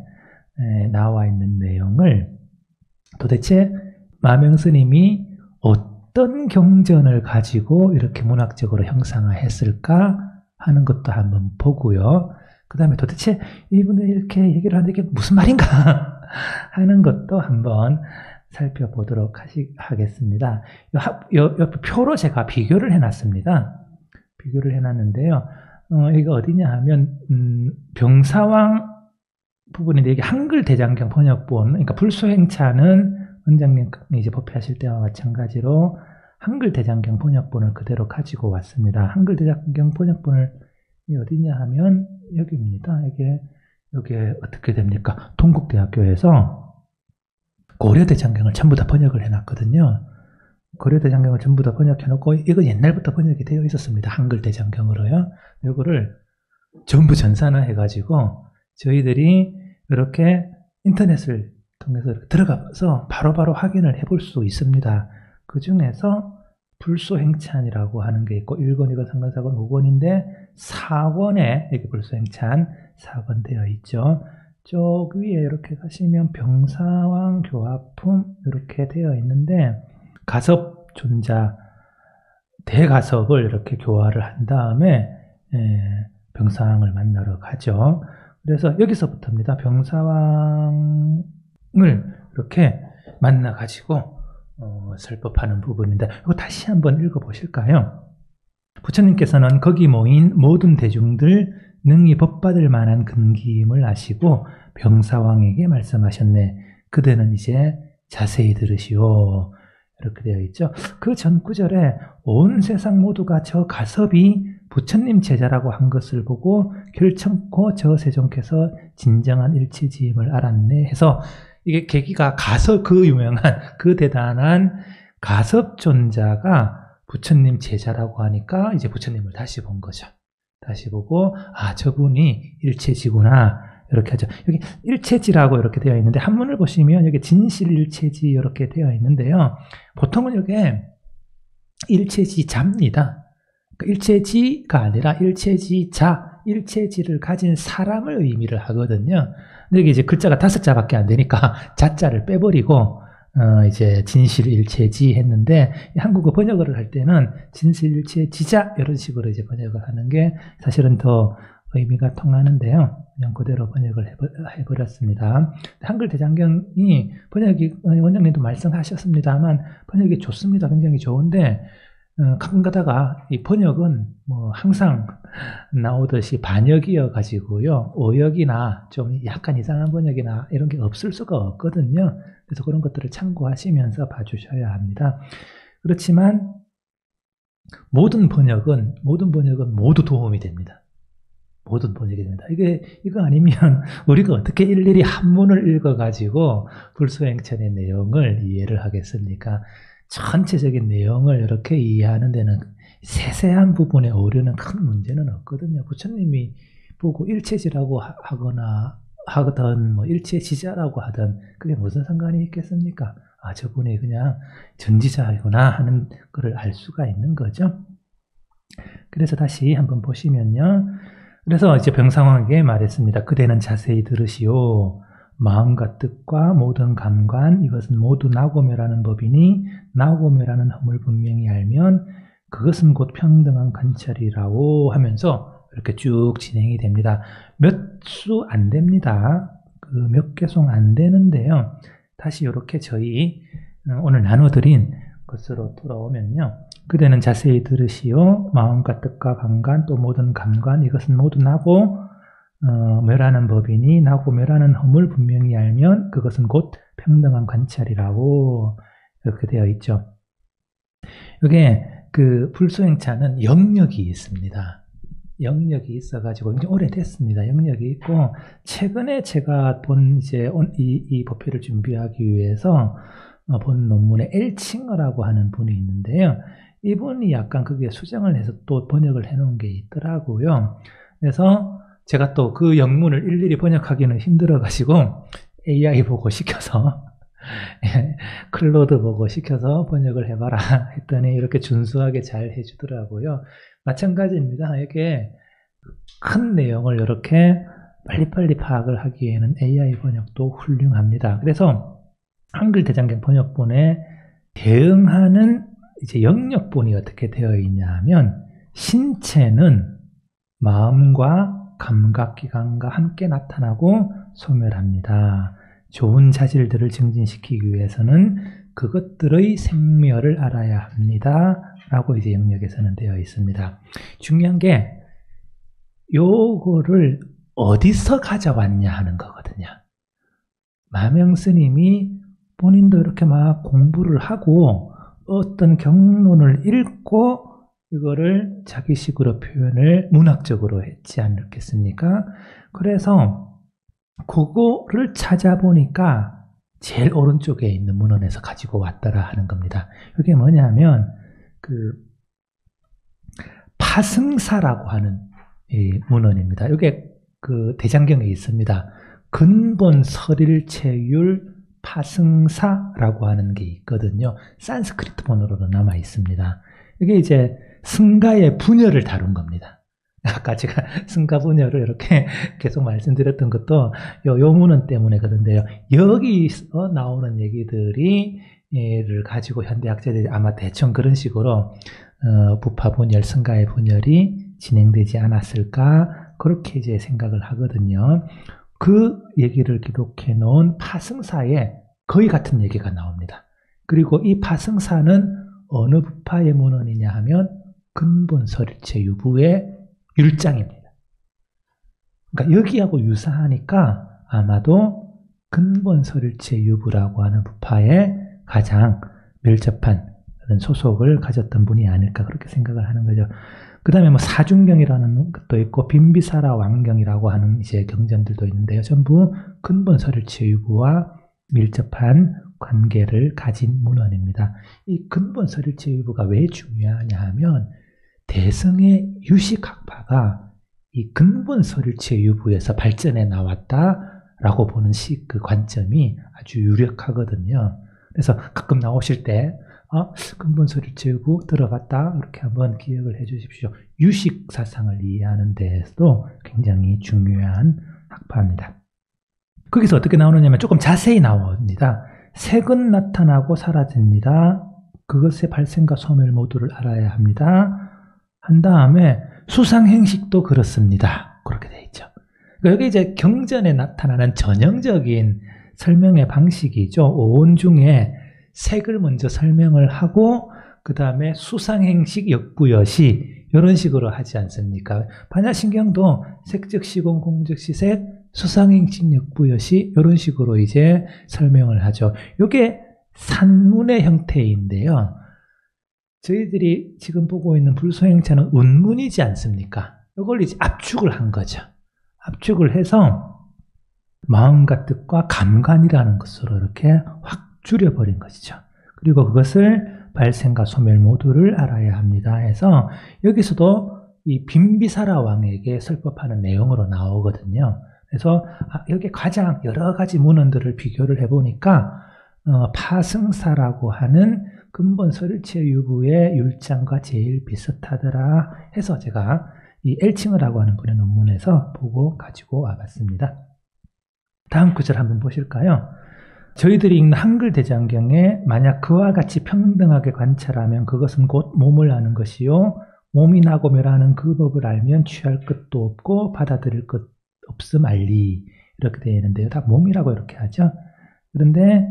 나와 있는 내용을 도대체 마명스님이 어떤 경전을 가지고 이렇게 문학적으로 형상화했을까 하는 것도 한번 보고요. 그 다음에 도대체 이분이 이렇게 얘기를 하는데 이게 무슨 말인가 하는 것도 한번 살펴보도록 하겠습니다. 옆에 표로 제가 비교를 해놨습니다. 비교를 해놨는데요. 이거 어디냐 하면 병사왕 부분인데 이게 한글 대장경 번역본, 그러니까 불소행차는 원장님이 이제 법회하실 때와 마찬가지로 한글 대장경 번역본을 그대로 가지고 왔습니다. 한글 대장경 번역본을 어디냐 하면 여기입니다. 이게 어떻게 됩니까? 동국대학교에서 고려대장경을 전부 다 번역을 해놨거든요. 고려대장경을 전부 다 번역해놓고 이거 옛날부터 번역이 되어 있었습니다. 한글 대장경으로요. 이거를 전부 전산화 해가지고 저희들이 이렇게 인터넷을 통해서 들어가서 바로바로 확인을 해볼 수 있습니다. 그 중에서 불소행찬이라고 하는 게 있고 1권, 2권, 3권, 4권, 5권인데 4권에 이렇게 불소행찬 4권 되어 있죠. 쪽 위에 이렇게 가시면 병사왕 교화품 이렇게 되어 있는데 가섭 존자 대가섭을 이렇게 교화를 한 다음에 병사왕을 만나러 가죠. 그래서 여기서부터입니다. 병사왕을 이렇게 만나 가지고 설법하는 부분인데 이거 다시 한번 읽어보실까요? 부처님께서는 거기 모인 모든 대중들 능히 법받을 만한 근기임을 아시고 병사왕에게 말씀하셨네. 그대는 이제 자세히 들으시오. 이렇게 되어 있죠. 그 전 구절에 온 세상 모두가 저 가섭이 부처님 제자라고 한 것을 보고 결청코 저 세종께서 진정한 일체지임을 알았네 해서 이게 계기가 가섭, 그 유명한 그 대단한 가섭존자가 부처님 제자라고 하니까 이제 부처님을 다시 본 거죠. 다시 보고 저분이 일체지구나 이렇게 하죠. 여기 일체지라고 이렇게 되어 있는데 한문을 보시면 여기 진실일체지 이렇게 되어 있는데요. 보통은 이게 일체지자입니다. 그러니까 일체지가 아니라 일체지자, 일체지를 가진 사람을 의미를 하거든요. 근데 이게 이제 글자가 5자밖에 안 되니까 자자를 빼버리고 이제 진실일체지 했는데 한국어 번역을 할 때는 진실일체지자 이런 식으로 이제 번역을 하는 게 사실은 더 의미가 통하는데요. 그냥 그대로 번역을 해버렸습니다. 한글 대장경이 번역이 원장님도 말씀하셨습니다만 번역이 좋습니다. 굉장히 좋은데 가끔 가다가 이 번역은 뭐 항상 나오듯이 반역이어 가지고요. 오역이나 좀 약간 이상한 번역이나 이런 게 없을 수가 없거든요. 그래서 그런 것들을 참고하시면서 봐주셔야 합니다. 그렇지만 모든 번역은 모두 도움이 됩니다. 모든 번역이 됩니다. 이거 아니면 우리가 어떻게 일일이 한문을 읽어가지고 불소행찬의 내용을 이해를 하겠습니까? 전체적인 내용을 이렇게 이해하는 데는 세세한 부분에 오류는 큰 문제는 없거든요. 부처님이 보고 일체지라고 하든 뭐 일체지자라고 하든 그게 무슨 상관이 있겠습니까? 저분이 그냥 전지자이구나 하는 것을 알 수가 있는 거죠. 그래서 다시 한번 보시면요. 그래서 이제 병상왕에게 말했습니다. 그대는 자세히 들으시오. 마음과 뜻과 모든 감관 이것은 모두 나고묘라는 법이니 나고묘라는 흠을 분명히 알면 그것은 곧 평등한 관찰이라고 하면서 이렇게 쭉 진행이 됩니다. 몇 수 안 됩니다. 그 몇 개송 안 되는데요. 다시 이렇게 저희 오늘 나눠드린 것으로 돌아오면요. 그대는 자세히 들으시오. 마음과 뜻과 감관 또 모든 감관 이것은 모두 나고 묘라는 법이니 나고 묘라는 흠을 분명히 알면 그것은 곧 평등한 관찰이라고 이렇게 되어 있죠. 이게 그 불소행차는 영역이 있습니다. 영역이 있어가지고 이제 오래됐습니다. 영역이 있고 최근에 제가 본 이제 이 법회를 준비하기 위해서 본 논문에 엘칭어라고 하는 분이 있는데요. 이분이 약간 그게 수정을 해서 또 번역을 해놓은 게 있더라고요. 그래서 제가 또 그 영문을 일일이 번역하기는 힘들어가지고 AI 보고 시켜서 클로드 보고 시켜서 번역을 해봐라 했더니 이렇게 준수하게 잘 해주더라고요. 마찬가지입니다. 이게 큰 내용을 이렇게 빨리빨리 파악을 하기에는 AI 번역도 훌륭합니다. 그래서 한글 대장경 번역본에 대응하는 이제 영역본이 어떻게 되어 있냐 하면 신체는 마음과 감각기관과 함께 나타나고 소멸합니다. 좋은 자질들을 증진시키기 위해서는 그것들의 생멸을 알아야 합니다. 라고 이제 영역에서는 되어 있습니다. 중요한 게 요거를 어디서 가져왔냐 하는 거거든요. 마명 스님이 본인도 이렇게 막 공부를 하고 어떤 경론을 읽고 이거를 자기식으로 표현을 문학적으로 했지 않겠습니까? 그래서 그거를 찾아보니까 제일 오른쪽에 있는 문헌에서 가지고 왔더라 하는 겁니다. 이게 뭐냐면 그 파승사라고 하는 이 문헌입니다. 이게 그 대장경에 있습니다. 근본 설일체율 파승사라고 하는 게 있거든요. 산스크리트 본어로도 남아 있습니다. 이게 이제 승가의 분열을 다룬 겁니다. 아까 제가 승가 분열을 이렇게 계속 말씀드렸던 것도 요 문헌 때문에 그런데요. 여기서 나오는 얘기들이 를 가지고 현대학자들이 아마 대충 그런 식으로 부파 분열, 승가의 분열이 진행되지 않았을까 그렇게 이제 생각을 하거든요. 그 얘기를 기록해 놓은 파승사에 거의 같은 얘기가 나옵니다. 그리고 이 파승사는 어느 부파의 문헌이냐 하면 근본설일체 유부의 율장입니다. 그러니까 여기하고 유사하니까 아마도 근본설일체 유부라고 하는 부파에 가장 밀접한 그런 소속을 가졌던 분이 아닐까 그렇게 생각을 하는 거죠. 그 다음에 뭐 사중경이라는 것도 있고 빈비사라 왕경이라고 하는 이제 경전들도 있는데요. 전부 근본설일체 유부와 밀접한 관계를 가진 문헌입니다. 이 근본설일체 유부가 왜 중요하냐 하면 대승의 유식학파가 이 근본설일체 유부에서 발전해 나왔다라고 보는 그 관점이 아주 유력하거든요. 그래서 가끔 나오실 때 근본설일체 유부 들어봤다 이렇게 한번 기억을 해 주십시오. 유식 사상을 이해하는 데에서도 굉장히 중요한 학파입니다. 거기서 어떻게 나오느냐면 조금 자세히 나옵니다. 색은 나타나고 사라집니다. 그것의 발생과 소멸 모두를 알아야 합니다. 한 다음에 수상행식도 그렇습니다. 그렇게 되어 있죠. 여기 이제 경전에 나타나는 전형적인 설명의 방식이죠. 오온 중에 색을 먼저 설명을 하고 그 다음에 수상행식 역부여시 이런 식으로 하지 않습니까? 반야신경도 색즉 시공 공즉 시색 수상행식 역부여시 이런 식으로 이제 설명을 하죠. 이게 산문의 형태인데요. 저희들이 지금 보고 있는 불소행차는 운문이지 않습니까? 이걸 이제 압축을 한 거죠. 압축을 해서 마음과 뜻과 감관이라는 것으로 이렇게 확 줄여버린 것이죠. 그리고 그것을 발생과 소멸 모두를 알아야 합니다 해서 여기서도 이 빈비사라 왕에게 설법하는 내용으로 나오거든요. 그래서 여기 가장 여러 가지 문헌들을 비교를 해보니까 파승사라고 하는 근본 설일체 유부의 율장과 제일 비슷하더라 해서 제가 이 엘칭어라고 하는 분의 논문에서 보고 가지고 와봤습니다. 다음 구절 한번 보실까요? 저희들이 읽는 한글 대장경에 만약 그와 같이 평등하게 관찰하면 그것은 곧 몸을 아는 것이요 몸이 나고 멸하는 그 법을 알면 취할 것도 없고 받아들일 것 없음 알리, 이렇게 되어 있는데요. 다 몸이라고 이렇게 하죠. 그런데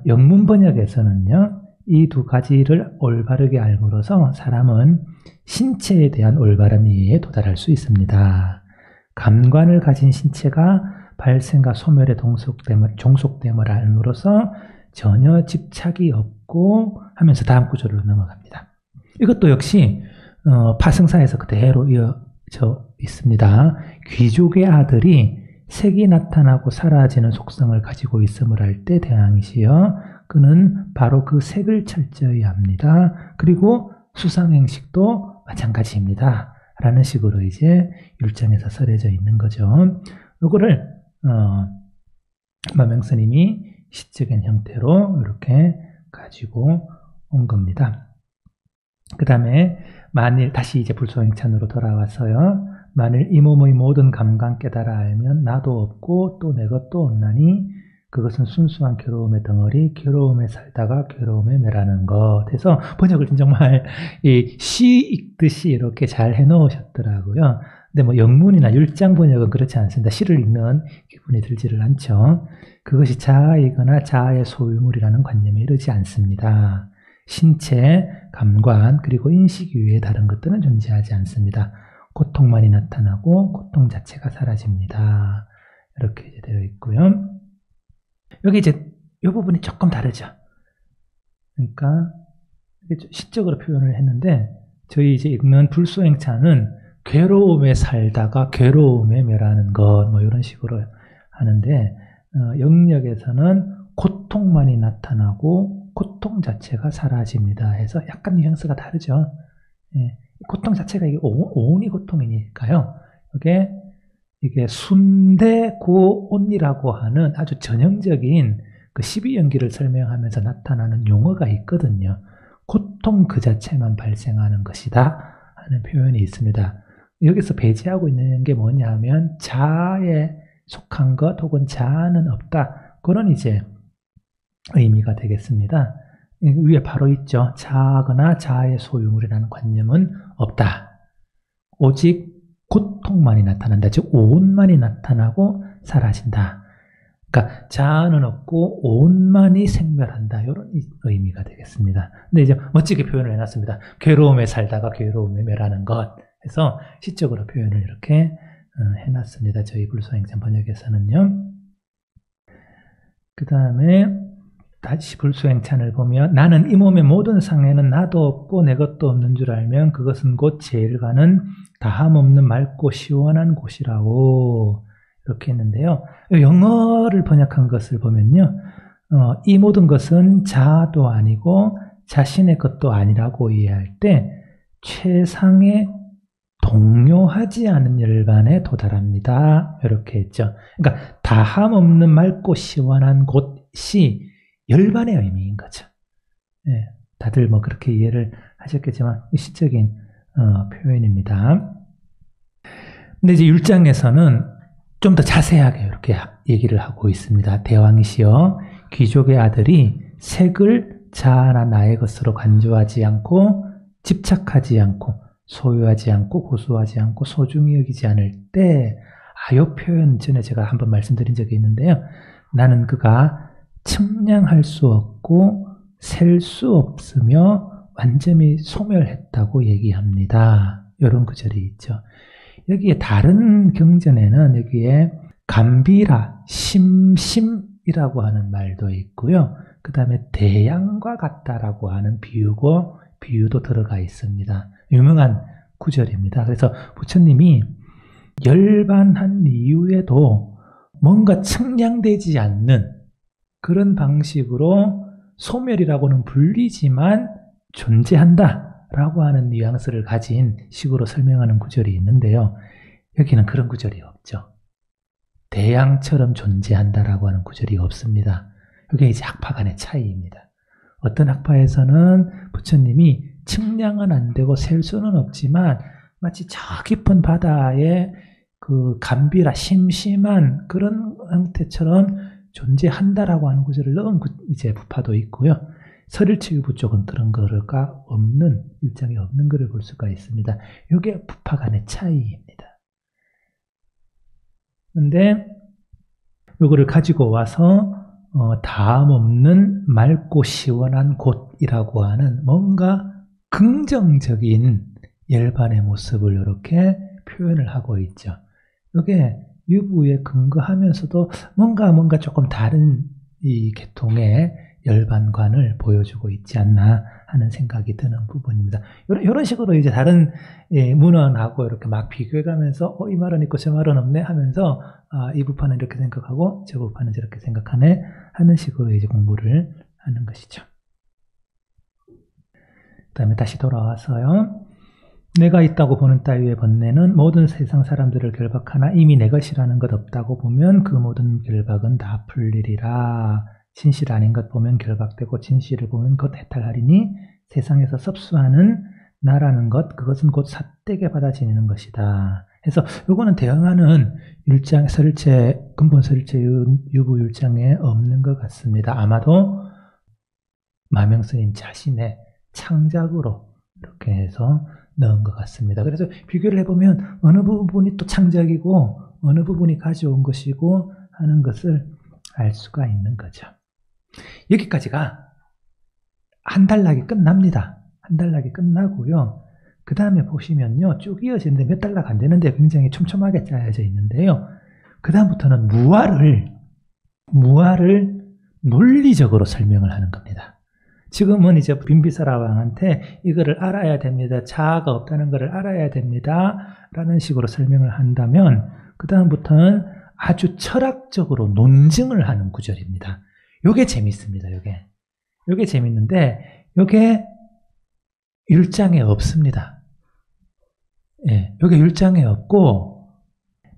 영문 번역에서는요, 이 두 가지를 올바르게 알므로써 사람은 신체에 대한 올바른 이해에 도달할 수 있습니다. 감관을 가진 신체가 발생과 소멸에 종속됨을 알므로써 전혀 집착이 없고 하면서 다음 구절로 넘어갑니다. 이것도 역시 파승사에서 그대로 이어져 있습니다. 귀족의 아들이 색이 나타나고 사라지는 속성을 가지고 있음을 알 때 대왕이시여 그는 바로 그 색을 철저히 합니다. 그리고 수상행식도 마찬가지입니다. 라는 식으로 이제 율장에서 설해져 있는 거죠. 요거를 마명스님이 시적인 형태로 이렇게 가지고 온 겁니다. 그 다음에 만일 다시 이제 불소행찬으로 돌아와서요. 만일 이 몸의 모든 감각 깨달아 알면 나도 없고 또 내 것도 없나니 그것은 순수한 괴로움의 덩어리, 괴로움에 살다가 괴로움에 멸하는 것. 해서 번역을 정말 시 읽듯이 이렇게 잘 해놓으셨더라고요. 근데 뭐 영문이나 율장 번역은 그렇지 않습니다. 시를 읽는 기분이 들지를 않죠. 그것이 자아이거나 자아의 소유물이라는 관념에 이르지 않습니다. 신체, 감관, 그리고 인식 이외에 다른 것들은 존재하지 않습니다. 고통만이 나타나고 고통 자체가 사라집니다. 이렇게 이제 되어 있고요. 여기 이제 이 부분이 조금 다르죠. 그러니까 시적으로 표현을 했는데 저희 이제 읽는 불소행차는 괴로움에 살다가 괴로움에 멸하는 것, 뭐 이런 식으로 하는데 영역에서는 고통만이 나타나고 고통 자체가 사라집니다. 해서 약간 뉘앙스가 다르죠. 예, 고통 자체가 이게 오온이 고통이니까요. 이게 순대고온이라고 하는 아주 전형적인 그 12연기를 설명하면서 나타나는 용어가 있거든요. 고통 그 자체만 발생하는 것이다 하는 표현이 있습니다. 여기서 배제하고 있는 게 뭐냐 하면 자아에 속한 것 혹은 자아는 없다. 그런 이제 의미가 되겠습니다. 위에 바로 있죠. 자아거나 자아의 소유물이라는 관념은 없다. 오직 고통만이 나타난다. 즉 오온만이 나타나고 사라진다. 그러니까 자아는 없고 오온만이 생멸한다. 이런 의미가 되겠습니다. 근데 이제 멋지게 표현을 해놨습니다. 괴로움에 살다가 괴로움에 멸하는 것. 해서 시적으로 표현을 이렇게 해놨습니다. 저희 불소행찬 번역에서는요. 그 다음에 다시 불소행찬을 보면 나는 이 몸의 모든 상해는 나도 없고 내 것도 없는 줄 알면 그것은 곧 제일 가는 다함 없는 맑고 시원한 곳이라고 이렇게 했는데요. 영어를 번역한 것을 보면요. 이 모든 것은 자아도 아니고 자신의 것도 아니라고 이해할 때 최상의 동요하지 않은 열반에 도달합니다. 이렇게 했죠. 그러니까 다함 없는 맑고 시원한 곳이 열반의 의미인 거죠. 네, 다들 뭐 그렇게 이해를 하셨겠지만 시적인 표현입니다. 근데 이제 율장에서는 좀 더 자세하게 이렇게 얘기를 하고 있습니다. 대왕이시여 귀족의 아들이 색을 자아나 나의 것으로 간주하지 않고 집착하지 않고 소유하지 않고 고수하지 않고 소중히 여기지 않을 때 이 표현 전에 제가 한번 말씀드린 적이 있는데요. 나는 그가 측량할 수 없고 셀 수 없으며 완전히 소멸했다고 얘기합니다. 이런 구절이 있죠. 여기에 다른 경전에는 여기에 감비라, 심심이라고 하는 말도 있고요. 그 다음에 대양과 같다라고 하는 비유도 들어가 있습니다. 유명한 구절입니다. 그래서 부처님이 열반한 이후에도 뭔가 측량되지 않는 그런 방식으로 소멸이라고는 불리지만 존재한다라고 하는 뉘앙스를 가진 식으로 설명하는 구절이 있는데요. 여기는 그런 구절이 없죠. 대양처럼 존재한다라고 하는 구절이 없습니다. 이게 이제 학파 간의 차이입니다. 어떤 학파에서는 부처님이 측량은 안 되고 셀 수는 없지만 마치 저 깊은 바다에 그 간비라 심심한 그런 형태처럼 존재한다라고 하는 구절을 넣은 이제 부파도 있고요. 설일체유부 쪽은 그런 거가 없는, 일장에 없는 거를 볼 수가 있습니다. 이게 부파 간의 차이입니다. 근데 요거를 가지고 와서 다음 없는 맑고 시원한 곳이라고 하는 뭔가 긍정적인 열반의 모습을 이렇게 표현을 하고 있죠. 이게 유부에 근거하면서도 뭔가 조금 다른 이 계통의 열반관을 보여주고 있지 않나 하는 생각이 드는 부분입니다. 이런 식으로 이제 다른 문헌하고 이렇게 막 비교해가면서 이 말은 있고 저 말은 없네 하면서 이 부파는 이렇게 생각하고 저 부파는 저렇게 생각하네 하는 식으로 이제 공부를 하는 것이죠. 그 다음에 다시 돌아와서요. 내가 있다고 보는 따위의 번뇌는 모든 세상 사람들을 결박하나 이미 내 것이라는 것 없다고 보면 그 모든 결박은 다 풀리리라. 진실 아닌 것 보면 결박되고 진실을 보면 곧 해탈하리니 세상에서 섭수하는 나라는 것, 그것은 곧 삿되게 받아 지니는 것이다. 그래서 요거는 대응하는 율장, 설일체, 근본 설일체 유부 율장에 없는 것 같습니다. 아마도 마명스님 자신의 창작으로 이렇게 해서 넣은 것 같습니다. 그래서 비교를 해보면 어느 부분이 또 창작이고 어느 부분이 가져온 것이고 하는 것을 알 수가 있는 거죠. 여기까지가 한 단락이 끝납니다. 한 단락이 끝나고요. 그 다음에 보시면요. 쭉 이어지는데 몇 단락 안 되는데 굉장히 촘촘하게 짜여져 있는데요. 그 다음부터는 무아를 논리적으로 설명을 하는 겁니다. 지금은 이제 빈비사라 왕한테 이거를 알아야 됩니다. 자아가 없다는 것을 알아야 됩니다. 라는 식으로 설명을 한다면 그 다음부터는 아주 철학적으로 논증을 하는 구절입니다. 요게 재밌습니다. 요게 재밌는데 요게 율장에 없습니다. 예, 요게 율장에 없고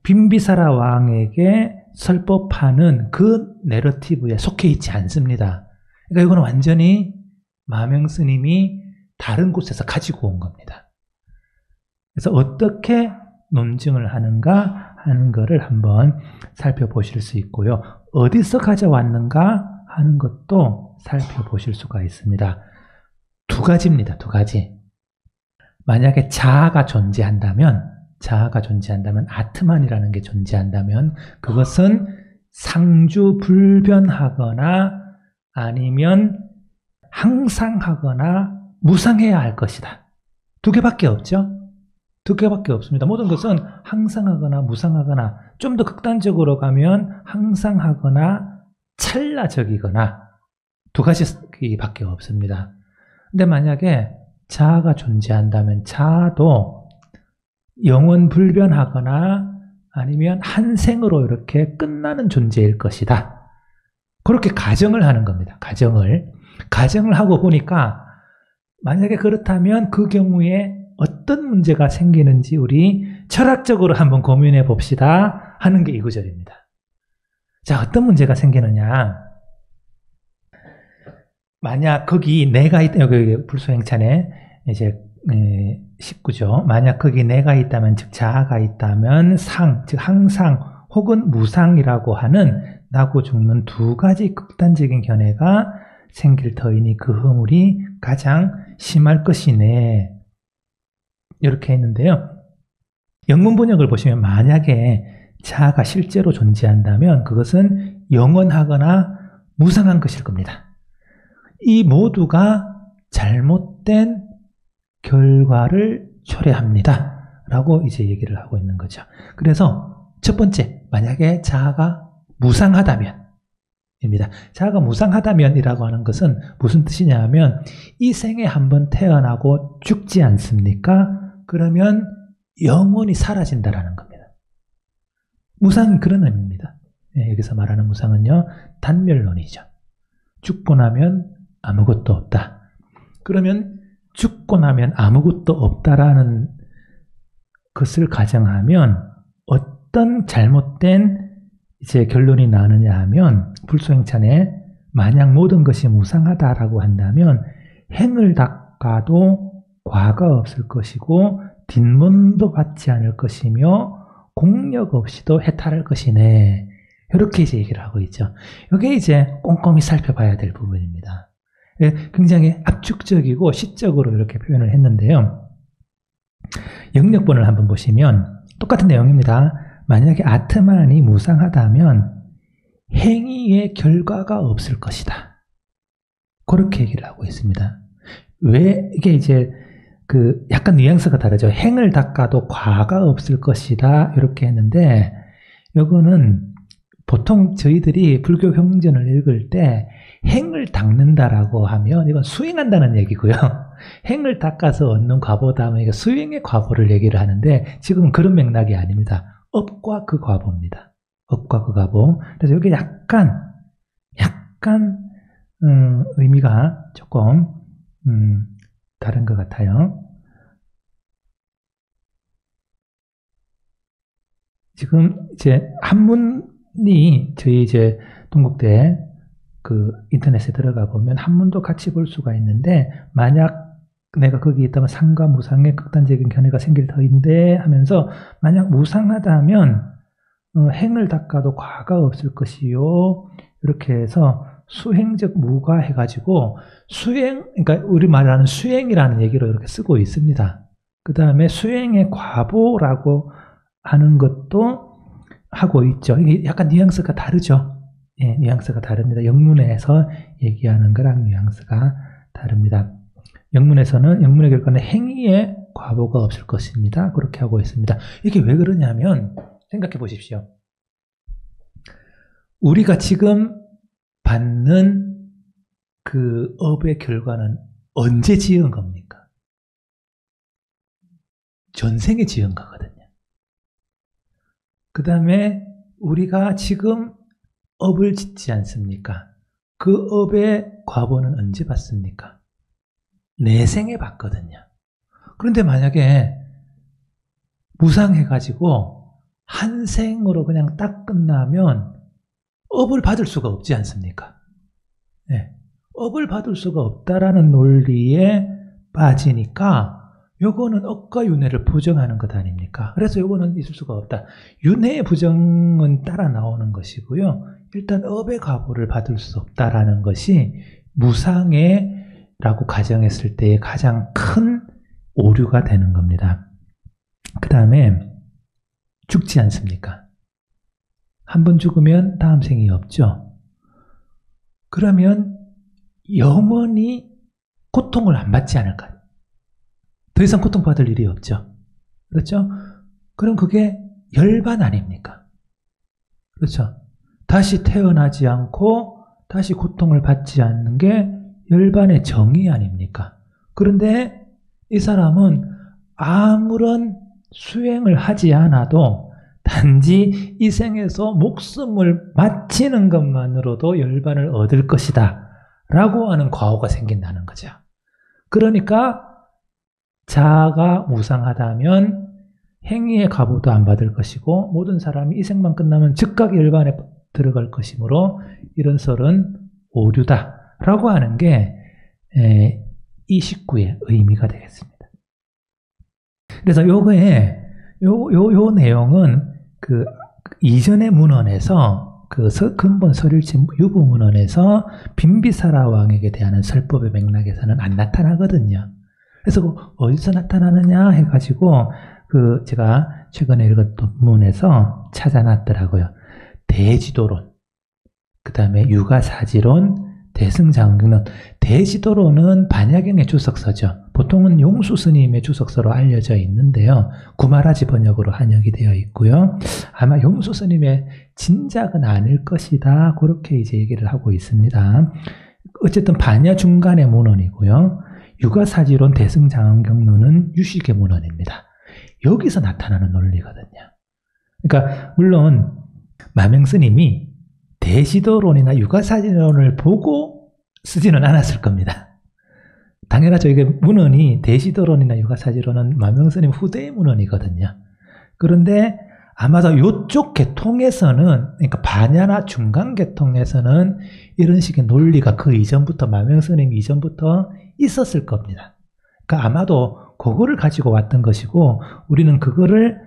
빈비사라 왕에게 설법하는 그 내러티브에 속해 있지 않습니다. 그러니까 이거는 완전히 마명스님이 다른 곳에서 가지고 온 겁니다. 그래서 어떻게 논증을 하는가 하는 것을 한번 살펴보실 수 있고요. 어디서 가져왔는가 하는 것도 살펴보실 수가 있습니다. 두 가지입니다. 두 가지. 만약에 자아가 존재한다면 아트만이라는 게 존재한다면 그것은 상주불변하거나 아니면 항상하거나 무상해야 할 것이다. 두 개밖에 없죠? 두 개밖에 없습니다. 모든 것은 항상하거나 무상하거나 좀 더 극단적으로 가면 항상하거나 찰나적이거나 두 가지밖에 없습니다. 근데 만약에 자아가 존재한다면 자아도 영원불변하거나 아니면 한 생으로 이렇게 끝나는 존재일 것이다. 그렇게 가정을 하는 겁니다. 가정을 하고 보니까 만약에 그렇다면 그 경우에 어떤 문제가 생기는지 우리 철학적으로 한번 고민해 봅시다 하는 게 이 구절입니다. 자, 어떤 문제가 생기느냐. 만약 거기 내가 있다, 여기 불소행찬에 이제 19죠. 만약 거기 내가 있다면, 즉 자아가 있다면 즉 항상 혹은 무상이라고 하는 나고 죽는 두 가지 극단적인 견해가 생길 터이니 그 허물이 가장 심할 것이네. 이렇게 했는데요. 영문 번역을 보시면 만약에 자아가 실제로 존재한다면 그것은 영원하거나 무상한 것일 겁니다. 이 모두가 잘못된 결과를 초래합니다. 라고 이제 얘기를 하고 있는 거죠. 그래서 첫 번째, 만약에 자아가 무상하다면 입니다. 자아가 무상하다면이라고 하는 것은 무슨 뜻이냐 하면 이 생에 한번 태어나고 죽지 않습니까? 그러면 영원히 사라진다라는 겁니다. 무상이 그런 의미입니다. 네, 여기서 말하는 무상은요, 단멸론이죠. 죽고 나면 아무것도 없다. 그러면 죽고 나면 아무것도 없다라는 것을 가정하면 어떤 잘못된 이제 결론이 나느냐 하면 불소행찬에 만약 모든 것이 무상하다라고 한다면 행을 닦아도 과가 없을 것이고 뒷문도 받지 않을 것이며 공력 없이도 해탈할 것이네. 이렇게 이제 얘기를 하고 있죠. 이게 이제 꼼꼼히 살펴봐야 될 부분입니다. 굉장히 압축적이고 시적으로 이렇게 표현을 했는데요. 영역본을 한번 보시면 똑같은 내용입니다. 만약에 아트만이 무상하다면 행위의 결과가 없을 것이다. 그렇게 얘기를 하고 있습니다. 왜 이게 이제 약간 뉘앙스가 다르죠. 행을 닦아도 과가 없을 것이다. 이렇게 했는데 이거는 보통 저희들이 불교 경전을 읽을 때 행을 닦는다라고 하면 이건 수행한다는 얘기고요. 행을 닦아서 얻는 과보다 하면 수행의 과보를 얘기를 하는데 지금은 그런 맥락이 아닙니다. 업과 그 과보입니다. 업과 그 과보. 그래서 이게 약간 의미가 조금 다른 것 같아요. 지금 이제 한문이 저희 이제 동국대 인터넷에 들어가 보면 한문도 같이 볼 수가 있는데, 만약 내가 거기 있다면 상과 무상의 극단적인 견해가 생길 터인데 하면서, 만약 무상하다면 행을 닦아도 과가 없을 것이요. 이렇게 해서 수행적 무가 해가지고 그러니까 우리 말하는 수행이라는 얘기로 이렇게 쓰고 있습니다. 그 다음에 수행의 과보라고 하는 것도 하고 있죠. 이게 약간 뉘앙스가 다르죠. 예, 뉘앙스가 다릅니다. 영문에서 얘기하는 거랑 뉘앙스가 다릅니다. 영문의 결과는 행위의 과보가 없을 것입니다. 그렇게 하고 있습니다. 이게 왜 그러냐면 생각해 보십시오. 우리가 지금 받는 그 업의 결과는 언제 지은 겁니까? 전생에 지은 거거든요. 그 다음에 우리가 지금 업을 짓지 않습니까? 그 업의 과보는 언제 받습니까? 내생에 받거든요. 그런데 만약에 무상해가지고 한 생으로 그냥 딱 끝나면 업을 받을 수가 없지 않습니까? 네. 업을 받을 수가 없다라는 논리에 빠지니까 요거는 업과 윤회를 부정하는 것 아닙니까? 그래서 요거는 있을 수가 없다. 윤회의 부정은 따라 나오는 것이고요. 일단 업의 과보를 받을 수 없다라는 것이 무상해라고 가정했을 때의 가장 큰 오류가 되는 겁니다. 그 다음에 죽지 않습니까? 한 번 죽으면 다음 생이 없죠. 그러면 영원히 고통을 안 받지 않을까요? 더 이상 고통받을 일이 없죠. 그렇죠? 그럼 그게 열반 아닙니까? 그렇죠? 다시 태어나지 않고 다시 고통을 받지 않는 게 열반의 정의 아닙니까? 그런데 이 사람은 아무런 수행을 하지 않아도 단지 이 생에서 목숨을 바치는 것만으로도 열반을 얻을 것이다 라고 하는 과오가 생긴다는 거죠. 그러니까 자아가 무상하다면 행위의 과보도 안 받을 것이고 모든 사람이 이 생만 끝나면 즉각 열반에 들어갈 것이므로 이런 설은 오류다 라고 하는 게 이 식구의 의미가 되겠습니다. 그래서 요거에 요 내용은 그 이전의 문헌에서 근본 설일체 유부문헌에서 빈비사라 왕에게 대한 설법의 맥락에서는 안 나타나거든요. 그래서 어디서 나타나느냐 해가지고 제가 최근에 읽었던 문에서 찾아놨더라고요. 대지도론, 그 다음에 유가사지론, 대승장경론. 대지도론은 반야경의 주석서죠. 보통은 용수 스님의 주석서로 알려져 있는데요. 구마라지 번역으로 한역이 되어 있고요. 아마 용수 스님의 진작은 아닐 것이다. 그렇게 이제 얘기를 하고 있습니다. 어쨌든 반야 중간의 문헌이고요. 유가사지론, 대승장경론은 유식의 문헌입니다. 여기서 나타나는 논리거든요. 그러니까 물론 마명스님이 대시도론이나 유가사지론을 보고 쓰지는 않았을 겁니다. 당연하죠. 이게 문헌이 대시도론이나 유가사지론은 마명스님 후대의 문헌이거든요. 그런데 아마도 이쪽 계통에서는, 그러니까 반야나 중간 계통에서는 이런 식의 논리가 그 이전부터, 마명스님 이전부터 있었을 겁니다. 그러니까 아마도 그거를 가지고 왔던 것이고, 우리는 그거를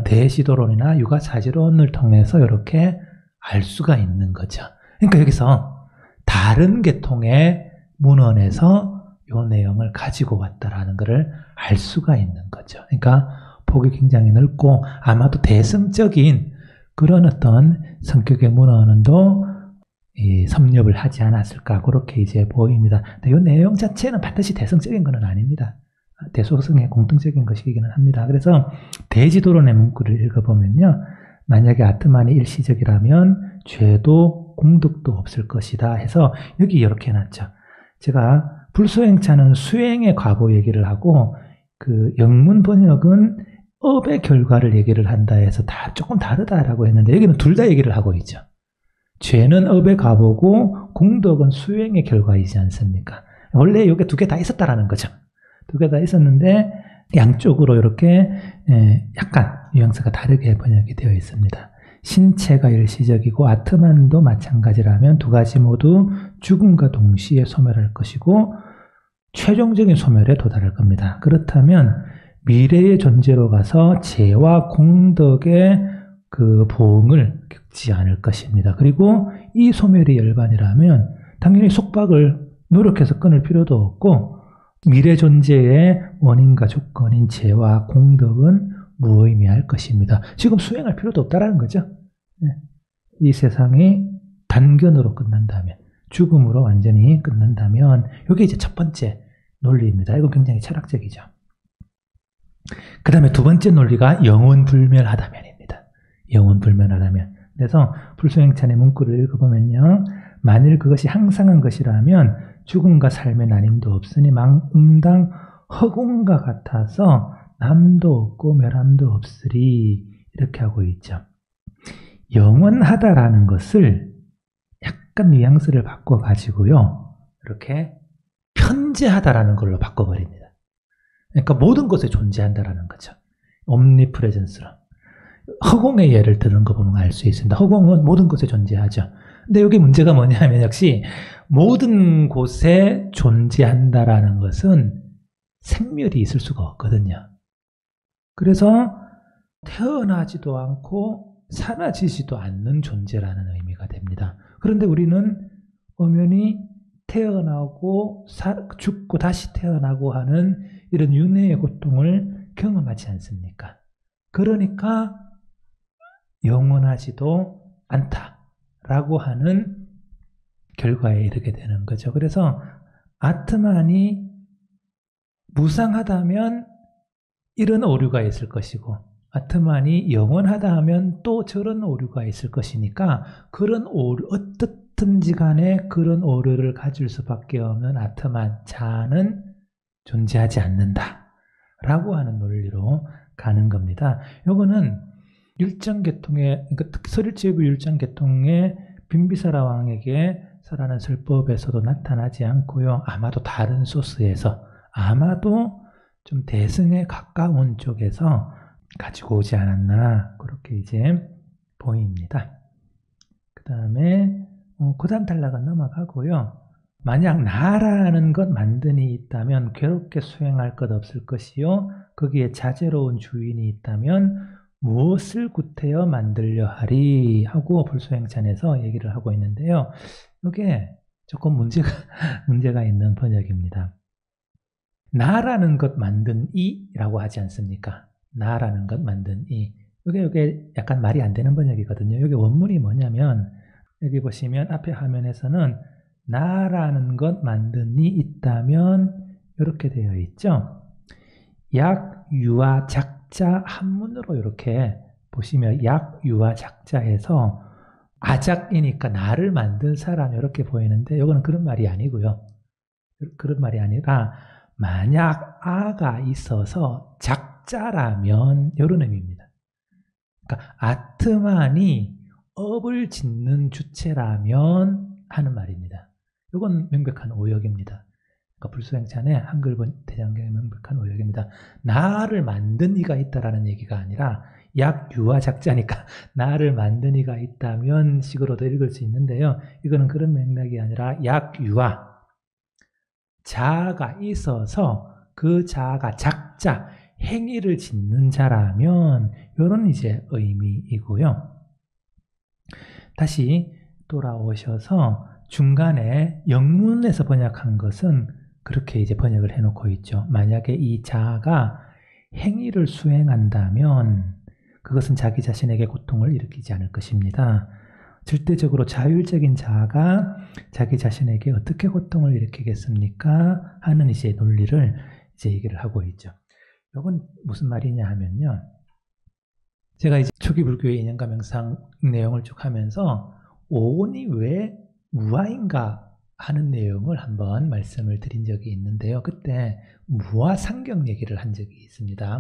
대시도론이나 유가사지론을 통해서 이렇게 알 수가 있는 거죠. 그러니까 여기서 다른 계통의 문헌에서 이 내용을 가지고 왔다라는 것을 알 수가 있는 거죠. 그러니까 폭이 굉장히 넓고 아마도 대승적인 그런 어떤 성격의 문헌도 섭렵을 하지 않았을까 그렇게 이제 보입니다. 근데 이 내용 자체는 반드시 대승적인 것은 아닙니다. 대소성의 공통적인 것이기는 합니다. 그래서 대지도론의 문구를 읽어보면요. 만약에 아트만이 일시적이라면 죄도 공덕도 없을 것이다 해서 여기 이렇게 해놨죠. 제가 불소행차는 수행의 과보 얘기를 하고 그 영문 번역은 업의 결과를 얘기를 한다 해서 다 조금 다르다라고 했는데 여기는 둘 다 얘기를 하고 있죠. 죄는 업의 과보고 공덕은 수행의 결과이지 않습니까? 원래 이게 두 개 다 있었다라는 거죠. 두 개 다 있었는데 양쪽으로 이렇게 약간 뉘앙스가 다르게 번역이 되어 있습니다. 신체가 일시적이고 아트만도 마찬가지라면 두 가지 모두 죽음과 동시에 소멸할 것이고 최종적인 소멸에 도달할 겁니다. 그렇다면 미래의 존재로 가서 죄와 공덕의 그 보응을 겪지 않을 것입니다. 그리고 이 소멸이 열반이라면 당연히 속박을 노력해서 끊을 필요도 없고 미래 존재의 원인과 조건인 죄와 공덕은 무의미할 것입니다. 지금 수행할 필요도 없다라는 거죠. 이 세상이 단견으로 끝난다면, 죽음으로 완전히 끝난다면 이게 이제 첫 번째 논리입니다. 이건 굉장히 철학적이죠. 그 다음에 두 번째 논리가 영원불멸하다면입니다. 영원불멸하다면. 그래서 불소행찬의 문구를 읽어보면요. 만일 그것이 항상한 것이라면 죽음과 삶의 나님도 없으니 응당 허공과 같아서 남도 없고 멸함도 없으리 이렇게 하고 있죠. 영원하다라는 것을 약간 뉘앙스를 바꿔가지고요. 이렇게 편재하다라는 걸로 바꿔버립니다. 그러니까 모든 것에 존재한다라는 거죠. 옴니프레전스로. 허공의 예를 드는 거 보면 알 수 있습니다. 허공은 모든 곳에 존재하죠. 근데 여기 문제가 뭐냐면 역시 모든 곳에 존재한다라는 것은 생멸이 있을 수가 없거든요. 그래서 태어나지도 않고 사라지지도 않는 존재라는 의미가 됩니다. 그런데 우리는 엄연히 태어나고 죽고 다시 태어나고 하는 이런 윤회의 고통을 경험하지 않습니까? 그러니까 영원하지도 않다라고 하는 결과에 이르게 되는 거죠. 그래서 아트만이 무상하다면 이런 오류가 있을 것이고 아트만이 영원하다 하면 또 저런 오류가 있을 것이니까 그런 오류, 어떻든지 간에 그런 오류를 가질 수밖에 없는 아트만 자는 존재하지 않는다 라고 하는 논리로 가는 겁니다. 요거는 율정계통의, 그러니까 설일체부 율정계통의 빈비사라 왕에게 설하는 설법에서도 나타나지 않고요. 아마도 다른 소스에서 아마도 좀 대승에 가까운 쪽에서 가지고 오지 않았나 그렇게 이제 보입니다. 그 다음에 그 다음 단락은 넘어가고요. 만약 나라는 것 만든이 있다면 괴롭게 수행할 것 없을 것이요 거기에 자제로운 주인이 있다면 무엇을 구태여 만들려 하리 하고 불소행찬에서 얘기를 하고 있는데요. 이게 조금 문제가 있는 번역입니다. 나라는 것 만든 이라고 하지 않습니까? 나라는 것 만든 이. 이게 약간 말이 안 되는 번역이거든요. 여기 원문이 뭐냐면 여기 보시면 앞에 화면에서는 나라는 것 만든 이 있다면 이렇게 되어 있죠. 약, 유와, 작자 한문으로 이렇게 보시면 약, 유와, 작자해서 아작이니까 나를 만든 사람 이렇게 보이는데 이거는 그런 말이 아니고요. 그런 말이 아니라 만약 아가 있어서 작자라면 이런 의미입니다. 그러니까 아트만이 업을 짓는 주체라면 하는 말입니다. 이건 명백한 오역입니다. 그러니까 불소행찬의 한글 대장경의 명백한 오역입니다. 나를 만든 이가 있다라는 얘기가 아니라 약, 유와, 작자니까 나를 만든 이가 있다면 식으로도 읽을 수 있는데요. 이거는 그런 맥락이 아니라 약, 유와 자아가 있어서 그 자아가 작자, 행위를 짓는 자라면 이런 이제 의미이고요. 다시 돌아오셔서 중간에 영문에서 번역한 것은 그렇게 이제 번역을 해놓고 있죠. 만약에 이 자아가 행위를 수행한다면 그것은 자기 자신에게 고통을 일으키지 않을 것입니다. 절대적으로 자율적인 자아가 자기 자신에게 어떻게 고통을 일으키겠습니까? 하는 이제 논리를 이제 얘기를 하고 있죠. 이건 무슨 말이냐 하면요. 제가 이제 초기 불교의 인연과 명상 내용을 쭉 하면서 오온이 왜 무아인가 하는 내용을 한번 말씀을 드린 적이 있는데요. 그때 무아상경 얘기를 한 적이 있습니다.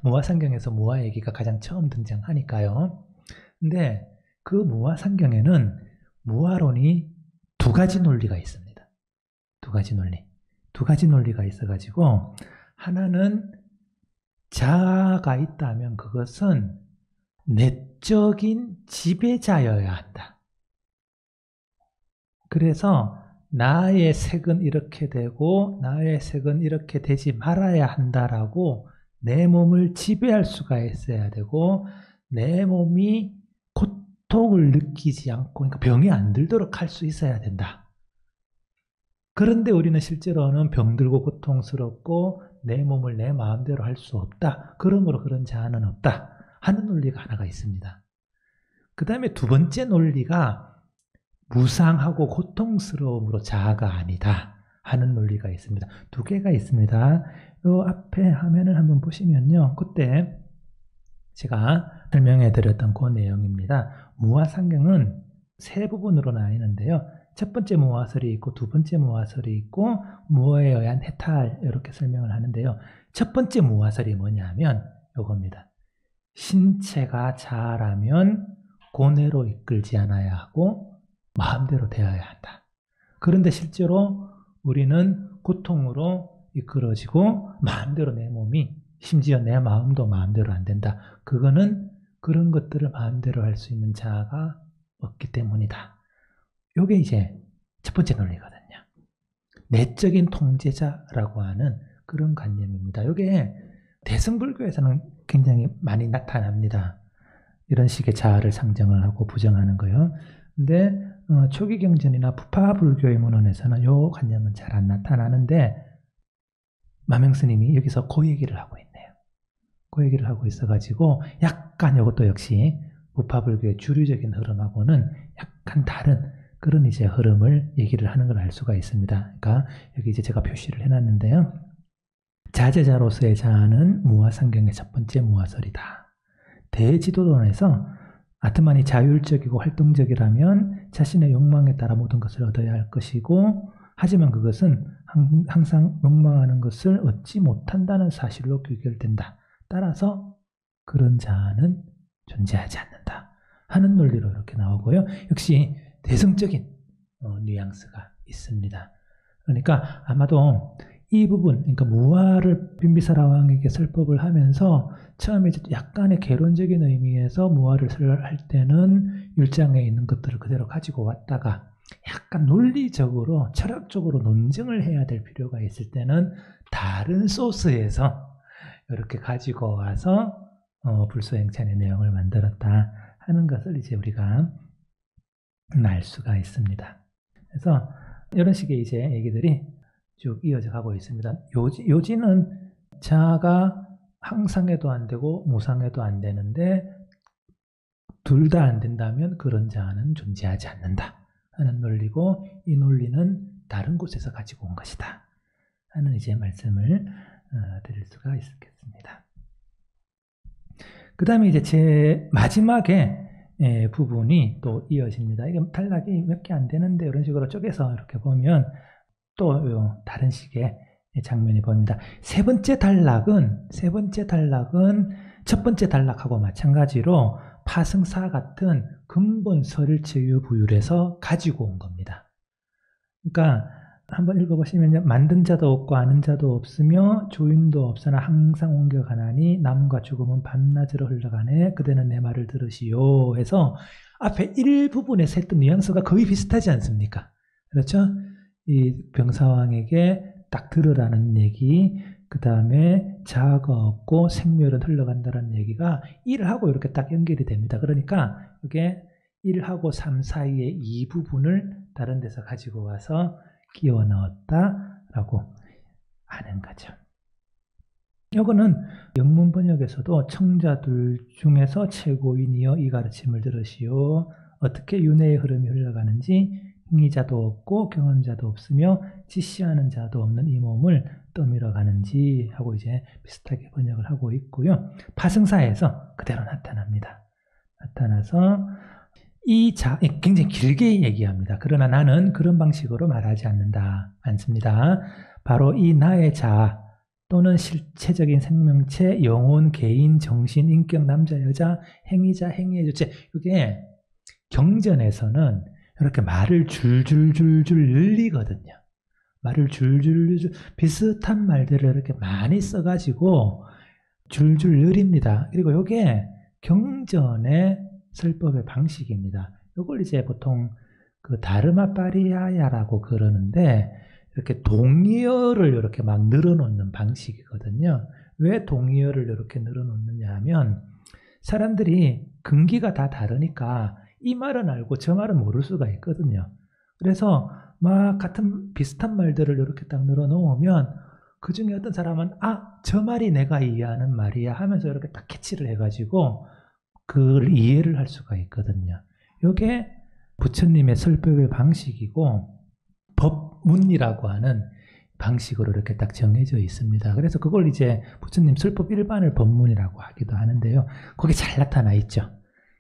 무아상경에서 무아 얘기가 가장 처음 등장하니까요. 근데 그 무아상경에는 무아론이 두 가지 논리가 있습니다. 두 가지 논리가 있어가지고 하나는 자아가 있다면 그것은 내적인 지배자여야 한다. 그래서 나의 색은 이렇게 되고 나의 색은 이렇게 되지 말아야 한다라고 내 몸을 지배할 수가 있어야 되고 내 몸이 고통을 느끼지 않고 그러니까 병이 안 들도록 할 수 있어야 된다. 그런데 우리는 실제로는 병들고 고통스럽고 내 몸을 내 마음대로 할 수 없다. 그러므로 그런 자아는 없다. 하는 논리가 하나가 있습니다. 그 다음에 두 번째 논리가 무상하고 고통스러움으로 자아가 아니다 하는 논리가 있습니다. 두 개가 있습니다. 요 앞에 화면을 한번 보시면요. 그때 제가 설명해 드렸던 그 내용입니다. 무아상경은 세 부분으로 나뉘는데요. 첫 번째 무아설이 있고 두 번째 무아설이 있고 무아에 의한 해탈 이렇게 설명을 하는데요. 첫 번째 무아설이 뭐냐면 요겁니다. 신체가 자아라면 고뇌로 이끌지 않아야 하고 마음대로 되어야 한다. 그런데 실제로 우리는 고통으로 이끌어지고 마음대로 내 몸이 심지어 내 마음도 마음대로 안 된다. 그거는 그런 것들을 마음대로 할 수 있는 자아가 없기 때문이다. 이게 이제 첫 번째 논리거든요. 내적인 통제자라고 하는 그런 관념입니다. 이게 대승불교에서는 굉장히 많이 나타납니다. 이런 식의 자아를 상정을 하고 부정하는 거요. 근데 초기 경전이나 부파 불교의 문헌에서는 이 관념은 잘 안 나타나는데 마명스님이 여기서 그 얘기를 하고 있네요. 그 얘기를 하고 있어가지고 약간 이것도 역시 부파 불교의 주류적인 흐름하고는 약간 다른 그런 이제 흐름을 얘기를 하는 걸 알 수가 있습니다. 그러니까 여기 이제 제가 표시를 해놨는데요. 자제자로서의 자아는 무아상경의 첫 번째 무아설이다. 대지도론에서 아트만이 자율적이고 활동적이라면 자신의 욕망에 따라 모든 것을 얻어야 할 것이고 하지만 그것은 항상 욕망하는 것을 얻지 못한다는 사실로 귀결된다. 따라서 그런 자아는 존재하지 않는다 하는 논리로 이렇게 나오고요. 역시 대승적인 뉘앙스가 있습니다. 그러니까 아마도 이 부분, 그러니까 무아를 빈비사라 왕에게 설법을 하면서 처음에 약간의 개론적인 의미에서 무아를 할 때는 율장에 있는 것들을 그대로 가지고 왔다가 약간 논리적으로 철학적으로 논증을 해야 될 필요가 있을 때는 다른 소스에서 이렇게 가지고 와서 불소행찬의 내용을 만들었다 하는 것을 이제 우리가 알 수가 있습니다. 그래서 이런 식의 이제 얘기들이 쭉 이어져 가고 있습니다. 요지는 자아가 항상해도 안 되고 무상해도 안 되는데 둘 다 안 된다면 그런 자아는 존재하지 않는다 하는 논리고 이 논리는 다른 곳에서 가지고 온 것이다 하는 이제 말씀을 드릴 수가 있겠습니다. 그 다음에 이제 제 마지막에 부분이 또 이어집니다. 이게 단락이 몇 개 안 되는데 이런 식으로 쪼개서 이렇게 보면 또 다른 식의 장면이 보입니다. 세 번째 단락은 첫 번째 단락하고 마찬가지로 파승사 같은 근본 설일체유부율에서 가지고 온 겁니다. 그러니까 한번 읽어보시면 만든 자도 없고 아는 자도 없으며 조인도 없으나 항상 옮겨가나니 남과 죽음은 밤낮으로 흘러가네 그대는 내 말을 들으시오 해서 앞에 일부분에서 했던 뉘앙스가 거의 비슷하지 않습니까? 그렇죠? 이 병사왕에게 딱 들으라는 얘기, 그 다음에 자가 없고 생멸은 흘러간다는 얘기가 1하고 이렇게 딱 연결이 됩니다. 그러니까 이게 1하고 3 사이의 이 부분을 다른 데서 가지고 와서 끼워 넣었다라고 하는 거죠. 요거는 영문 번역에서도 청자들 중에서 최고인이여 이 가르침을 들으시오. 어떻게 윤회의 흐름이 흘러가는지 행위자도 없고 경험자도 없으며 지시하는 자도 없는 이 몸을 떠밀어 가는지 하고 이제 비슷하게 번역을 하고 있고요. 파승사에서 그대로 나타납니다. 나타나서 굉장히 길게 얘기합니다. 그러나 나는 그런 방식으로 말하지 않습니다. 바로 이 나의 자 또는 실체적인 생명체, 영혼, 개인, 정신, 인격, 남자, 여자, 행위자, 행위의 주체. 이게 경전에서는 이렇게 말을 줄줄줄줄 늘리거든요. 말을 줄줄줄 비슷한 말들을 이렇게 많이 써가지고 줄줄 늘립니다. 그리고 이게 경전의 설법의 방식입니다. 이걸 이제 보통 그 다르마파리야야라고 그러는데 이렇게 동의어를 이렇게 막 늘어놓는 방식이거든요. 왜 동의어를 이렇게 늘어놓느냐 하면 사람들이 근기가 다 다르니까 이 말은 알고 저 말은 모를 수가 있거든요. 그래서 막 같은 비슷한 말들을 이렇게 딱 늘어놓으면 그 중에 어떤 사람은 저 말이 내가 이해하는 말이야 하면서 이렇게 딱 캐치를 해가지고 그걸 이해를 할 수가 있거든요. 이게 부처님의 설법의 방식이고 법문이라고 하는 방식으로 이렇게 딱 정해져 있습니다. 그래서 그걸 이제 부처님 설법 일반을 법문이라고 하기도 하는데요. 거기 잘 나타나 있죠.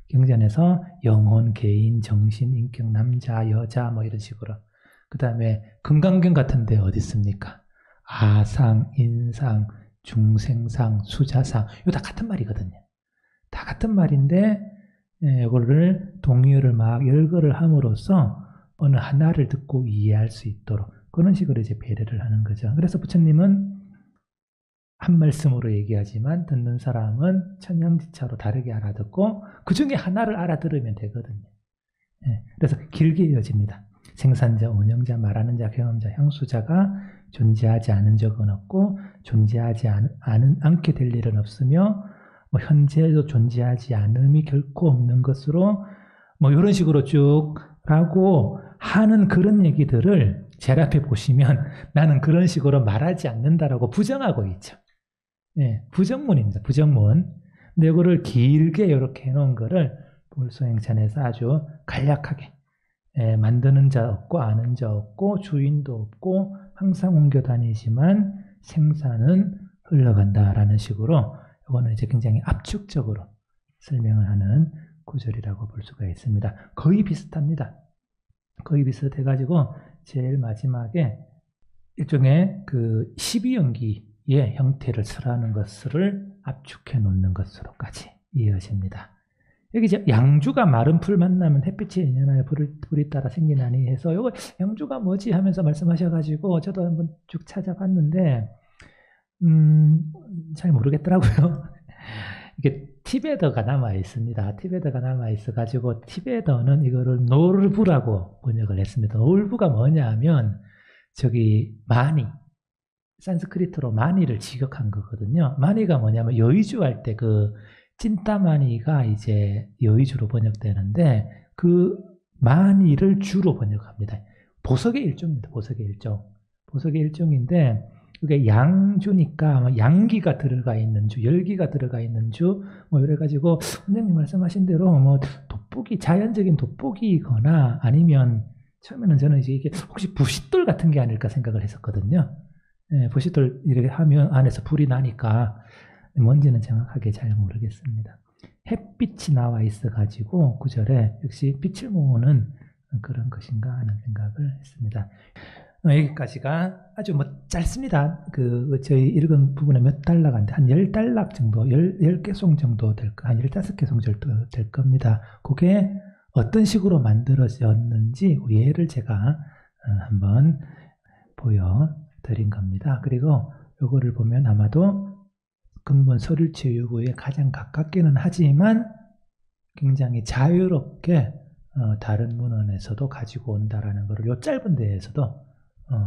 경전에서 영혼, 개인, 정신, 인격, 남자, 여자 뭐 이런 식으로. 그 다음에 금강경 같은 데 어디 있습니까? 아상, 인상, 중생상, 수자상 이거 다 같은 말이거든요. 다 같은 말인데 이거를 동의어를 막 열거를 함으로써 어느 하나를 듣고 이해할 수 있도록 그런 식으로 이제 배려를 하는 거죠. 그래서 부처님은 한 말씀으로 얘기하지만 듣는 사람은 천양지차로 다르게 알아듣고 그 중에 하나를 알아들으면 되거든요. 그래서 길게 이어집니다. 생산자, 운영자, 말하는 자, 경험자, 향수자가 존재하지 않은 적은 없고 존재하지 않게 될 일은 없으며 현재도 존재하지 않음이 결코 없는 것으로 이런 식으로 쭉 라고 하는 그런 얘기들을 제일 앞에 보시면 나는 그런 식으로 말하지 않는다라고 부정하고 있죠. 부정문입니다. 부정문. 근데 이거를 길게 이렇게 해놓은 거를 불소행찬에서 아주 간략하게 만드는 자 없고 아는 자 없고 주인도 없고 항상 옮겨 다니지만 생사는 흘러간다라는 식으로 이거는 이제 굉장히 압축적으로 설명을 하는 구절이라고 볼 수가 있습니다. 거의 비슷합니다. 거의 비슷해가지고 제일 마지막에 일종의 그 12연기의 형태를 설하는 것을 압축해 놓는 것으로까지 이어집니다. 여기 이제 양주가 마른 풀 만나면 햇빛이 연연하여 불이 따라 생기나니 해서 이거 양주가 뭐지 하면서 말씀하셔가지고 저도 한번 쭉 찾아봤는데 잘 모르겠더라고요. 이게 티베더가 남아 있습니다. 티베더가 남아 있어가지고 티베더는 이거를 놀부라고 번역을 했습니다. 놀부가 뭐냐 하면 저기 마니, 산스크리트로 마니를 직역한 거거든요. 마니가 뭐냐면 여의주 할 때 그 찐따마니가 이제 여의주로 번역되는데 그 마니를 주로 번역합니다. 보석의 일종입니다. 보석의 일종. 보석의 일종인데 그게 양주니까 양기가 들어가 있는 주, 열기가 들어가 있는 주, 이래가지고 원장님 말씀하신 대로 돋보기, 자연적인 돋보기거나 아니면 처음에는 저는 이제 이게 혹시 부싯돌 같은 게 아닐까 생각을 했었거든요. 부싯돌 이렇게 하면 안에서 불이 나니까 뭔지는 정확하게 잘 모르겠습니다. 햇빛이 나와 있어가지고 구절에 역시 빛을 모으는 그런 것인가 하는 생각을 했습니다. 여기까지가 아주 짧습니다. 저희 읽은 부분에 몇 단락인데, 한 10단락 정도, 10개송 정도 한 15개송 정도 될 겁니다. 그게 어떤 식으로 만들어졌는지 예를 제가 한번 보여드린 겁니다. 그리고 이거를 보면 아마도 근본 서류체 요구에 가장 가깝기는 하지만 굉장히 자유롭게 다른 문헌에서도 가지고 온다라는 것을 요 짧은 데에서도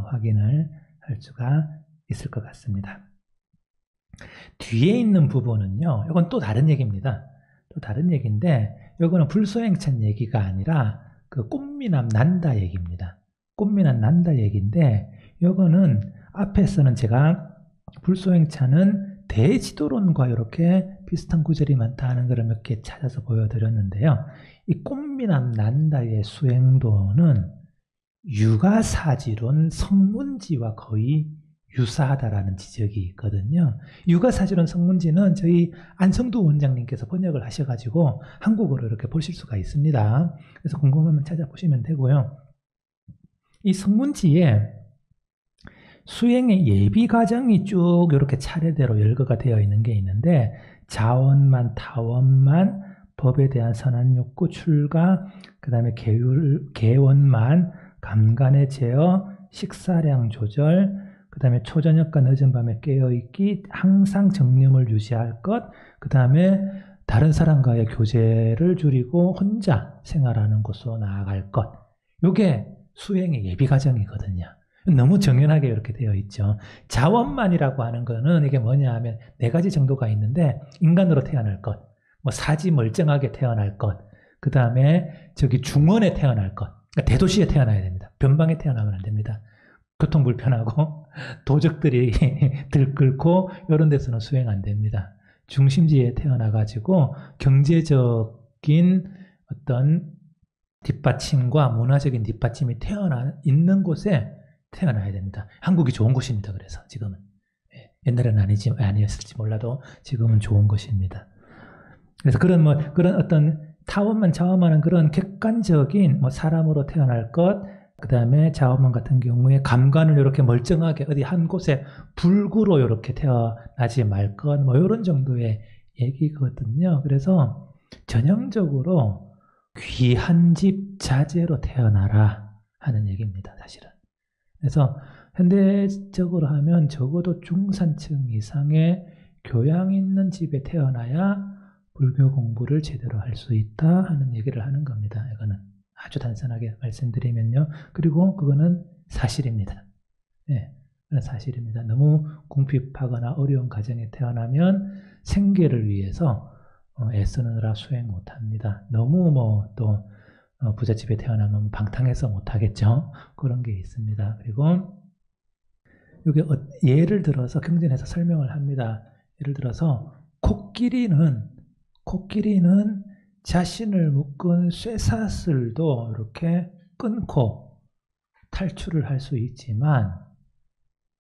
확인을 할 수가 있을 것 같습니다. 뒤에 있는 부분은요, 이건 또 다른 얘기입니다. 또 다른 얘기인데, 이거는 불소행찬 얘기가 아니라 그 꽃미남 난다 얘기입니다. 꽃미남 난다 얘기인데, 이거는 앞에서는 제가 불소행찬은 대지도론과 이렇게 비슷한 구절이 많다 하는 것을 몇 개 찾아서 보여드렸는데요. 이 꽃미남 난다의 수행도는 육아사지론 성문지와 거의 유사하다라는 지적이 있거든요. 육아사지론 성문지는 저희 안성두 원장님께서 번역을 하셔가지고 한국어로 이렇게 보실 수가 있습니다. 그래서 궁금하면 찾아보시면 되고요. 이 성문지에 수행의 예비 과정이 쭉 이렇게 차례대로 열거가 되어 있는 게 있는데, 자원만, 타원만, 법에 대한 선한 욕구, 출가, 그 다음에 개원만, 감간의 제어, 식사량 조절, 그 다음에 초저녁과 늦은 밤에 깨어있기, 항상 정념을 유지할 것, 그 다음에 다른 사람과의 교제를 줄이고 혼자 생활하는 곳으로 나아갈 것. 이게 수행의 예비 과정이거든요. 너무 정연하게 이렇게 되어 있죠. 자원만이라고 하는 거는 이게 뭐냐 하면 네 가지 정도가 있는데, 인간으로 태어날 것, 뭐 사지 멀쩡하게 태어날 것, 그 다음에 저기 중원에 태어날 것, 그러니까 대도시에 태어나야 됩니다. 변방에 태어나면 안 됩니다. 교통 불편하고 도적들이 들끓고 이런 데서는 수행 안 됩니다. 중심지에 태어나가지고 경제적인 어떤 뒷받침과 문화적인 뒷받침이 있는 곳에 태어나야 됩니다. 한국이 좋은 곳입니다. 그래서 지금은. 옛날에는 아니었을지 몰라도 지금은 좋은 곳입니다. 그래서 그런 어떤 타원만 자원만은 그런 객관적인 사람으로 태어날 것, 그 다음에 자원만 같은 경우에 감관을 이렇게 멀쩡하게 어디 한 곳에 불구로 이렇게 태어나지 말 것, 이런 정도의 얘기거든요. 그래서 전형적으로 귀한 집 자제로 태어나라 하는 얘기입니다, 사실은. 그래서 현대적으로 하면 적어도 중산층 이상의 교양 있는 집에 태어나야 불교 공부를 제대로 할 수 있다 하는 얘기를 하는 겁니다. 이거는 아주 단순하게 말씀드리면요. 그리고 그거는 사실입니다. 네, 그건 사실입니다. 너무 궁핍하거나 어려운 가정에 태어나면 생계를 위해서 애쓰느라 수행 못합니다. 너무 또 부잣집에 태어나면 방탕해서 못하겠죠. 그런 게 있습니다. 그리고 여기 예를 들어서 경전에서 설명을 합니다. 예를 들어서 코끼리는 자신을 묶은 쇠사슬도 이렇게 끊고 탈출을 할 수 있지만,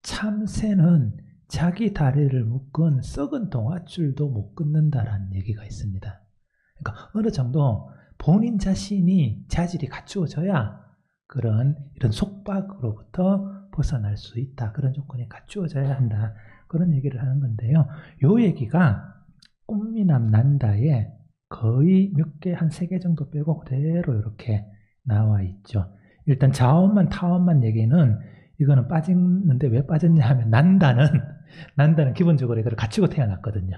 참새는 자기 다리를 묶은 썩은 동아줄도 못 끊는다라는 얘기가 있습니다. 그러니까 어느 정도 본인 자신이 자질이 갖추어져야 이런 속박으로부터 벗어날 수 있다. 그런 조건이 갖추어져야 한다. 그런 얘기를 하는 건데요. 요 얘기가 꽃미남 난다에 거의 몇 개, 한 3개 정도 빼고 그대로 이렇게 나와 있죠. 일단 자원만, 타원만 얘기는 이거는 빠지는데 왜 빠졌냐 하면 난다는 기본적으로 이걸 갖추고 태어났거든요.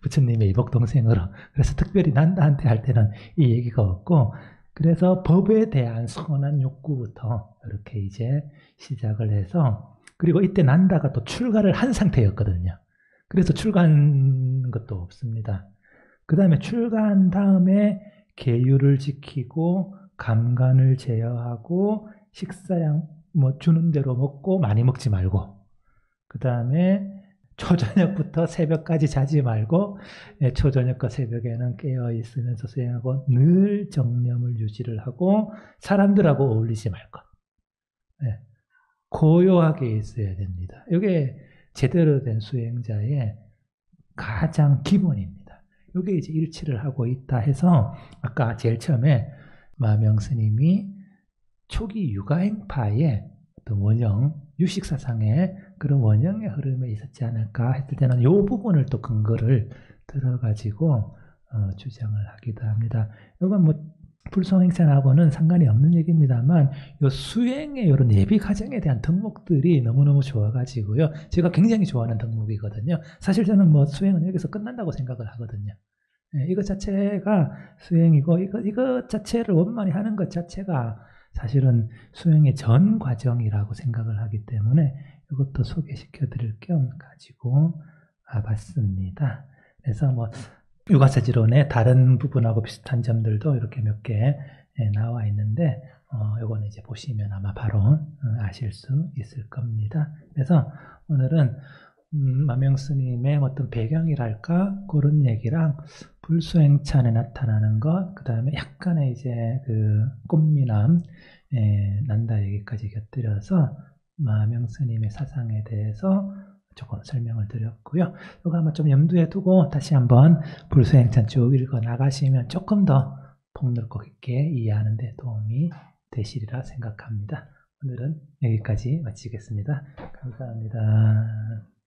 부처님의 이복동생으로. 그래서 특별히 난다한테 할 때는 이 얘기가 없고, 그래서 법에 대한 선한 욕구부터 이렇게 이제 시작을 해서, 그리고 이때 난다가 또 출가를 한 상태였거든요. 그래서 출가한 것도 없습니다. 그 다음에 출가한 다음에 계율을 지키고 감관을 제어하고 식사량 주는 대로 먹고 많이 먹지 말고, 그 다음에 초저녁부터 새벽까지 자지 말고, 초저녁과 새벽에는 깨어 있으면서 수행하고 늘 정념을 유지를 하고 사람들하고 어울리지 말 것. 고요하게 있어야 됩니다. 이게 제대로 된 수행자의 가장 기본입니다. 이게 이제 일치를 하고 있다 해서, 아까 제일 처음에 마명 스님이 초기 육아행파의 어떤 원형, 유식사상의 그런 원형의 흐름에 있었지 않을까 했을 때는 이 부분을 또 근거를 들어가지고 주장을 하기도 합니다. 이건 불성행찬하고는 상관이 없는 얘기입니다만, 이 수행의 이런 예비 과정에 대한 덕목들이 너무너무 좋아가지고요. 제가 굉장히 좋아하는 덕목이거든요. 사실 저는 수행은 여기서 끝난다고 생각을 하거든요. 이것 자체가 수행이고, 이것 자체를 원만히 하는 것 자체가 사실은 수행의 전 과정이라고 생각을 하기 때문에 이것도 소개시켜 드릴 겸 가지고 봤습니다. 그래서 뭐 육아사지론의 다른 부분하고 비슷한 점들도 이렇게 몇 개 나와 있는데 요거는 이제 보시면 아마 바로 아실 수 있을 겁니다. 그래서 오늘은 마명 스님의 어떤 배경이랄까 그런 얘기랑 불수행찬에 나타나는 것, 그 다음에 약간의 이제 그 꽃미남 난다 얘기까지 곁들여서 마명 스님의 사상에 대해서 조금 설명을 드렸고요. 이거 아마 좀 염두에 두고 다시 한번 불수행찬 쭉 읽어 나가시면 조금 더 폭넓고 깊게 이해하는 데 도움이 되시리라 생각합니다. 오늘은 여기까지 마치겠습니다. 감사합니다.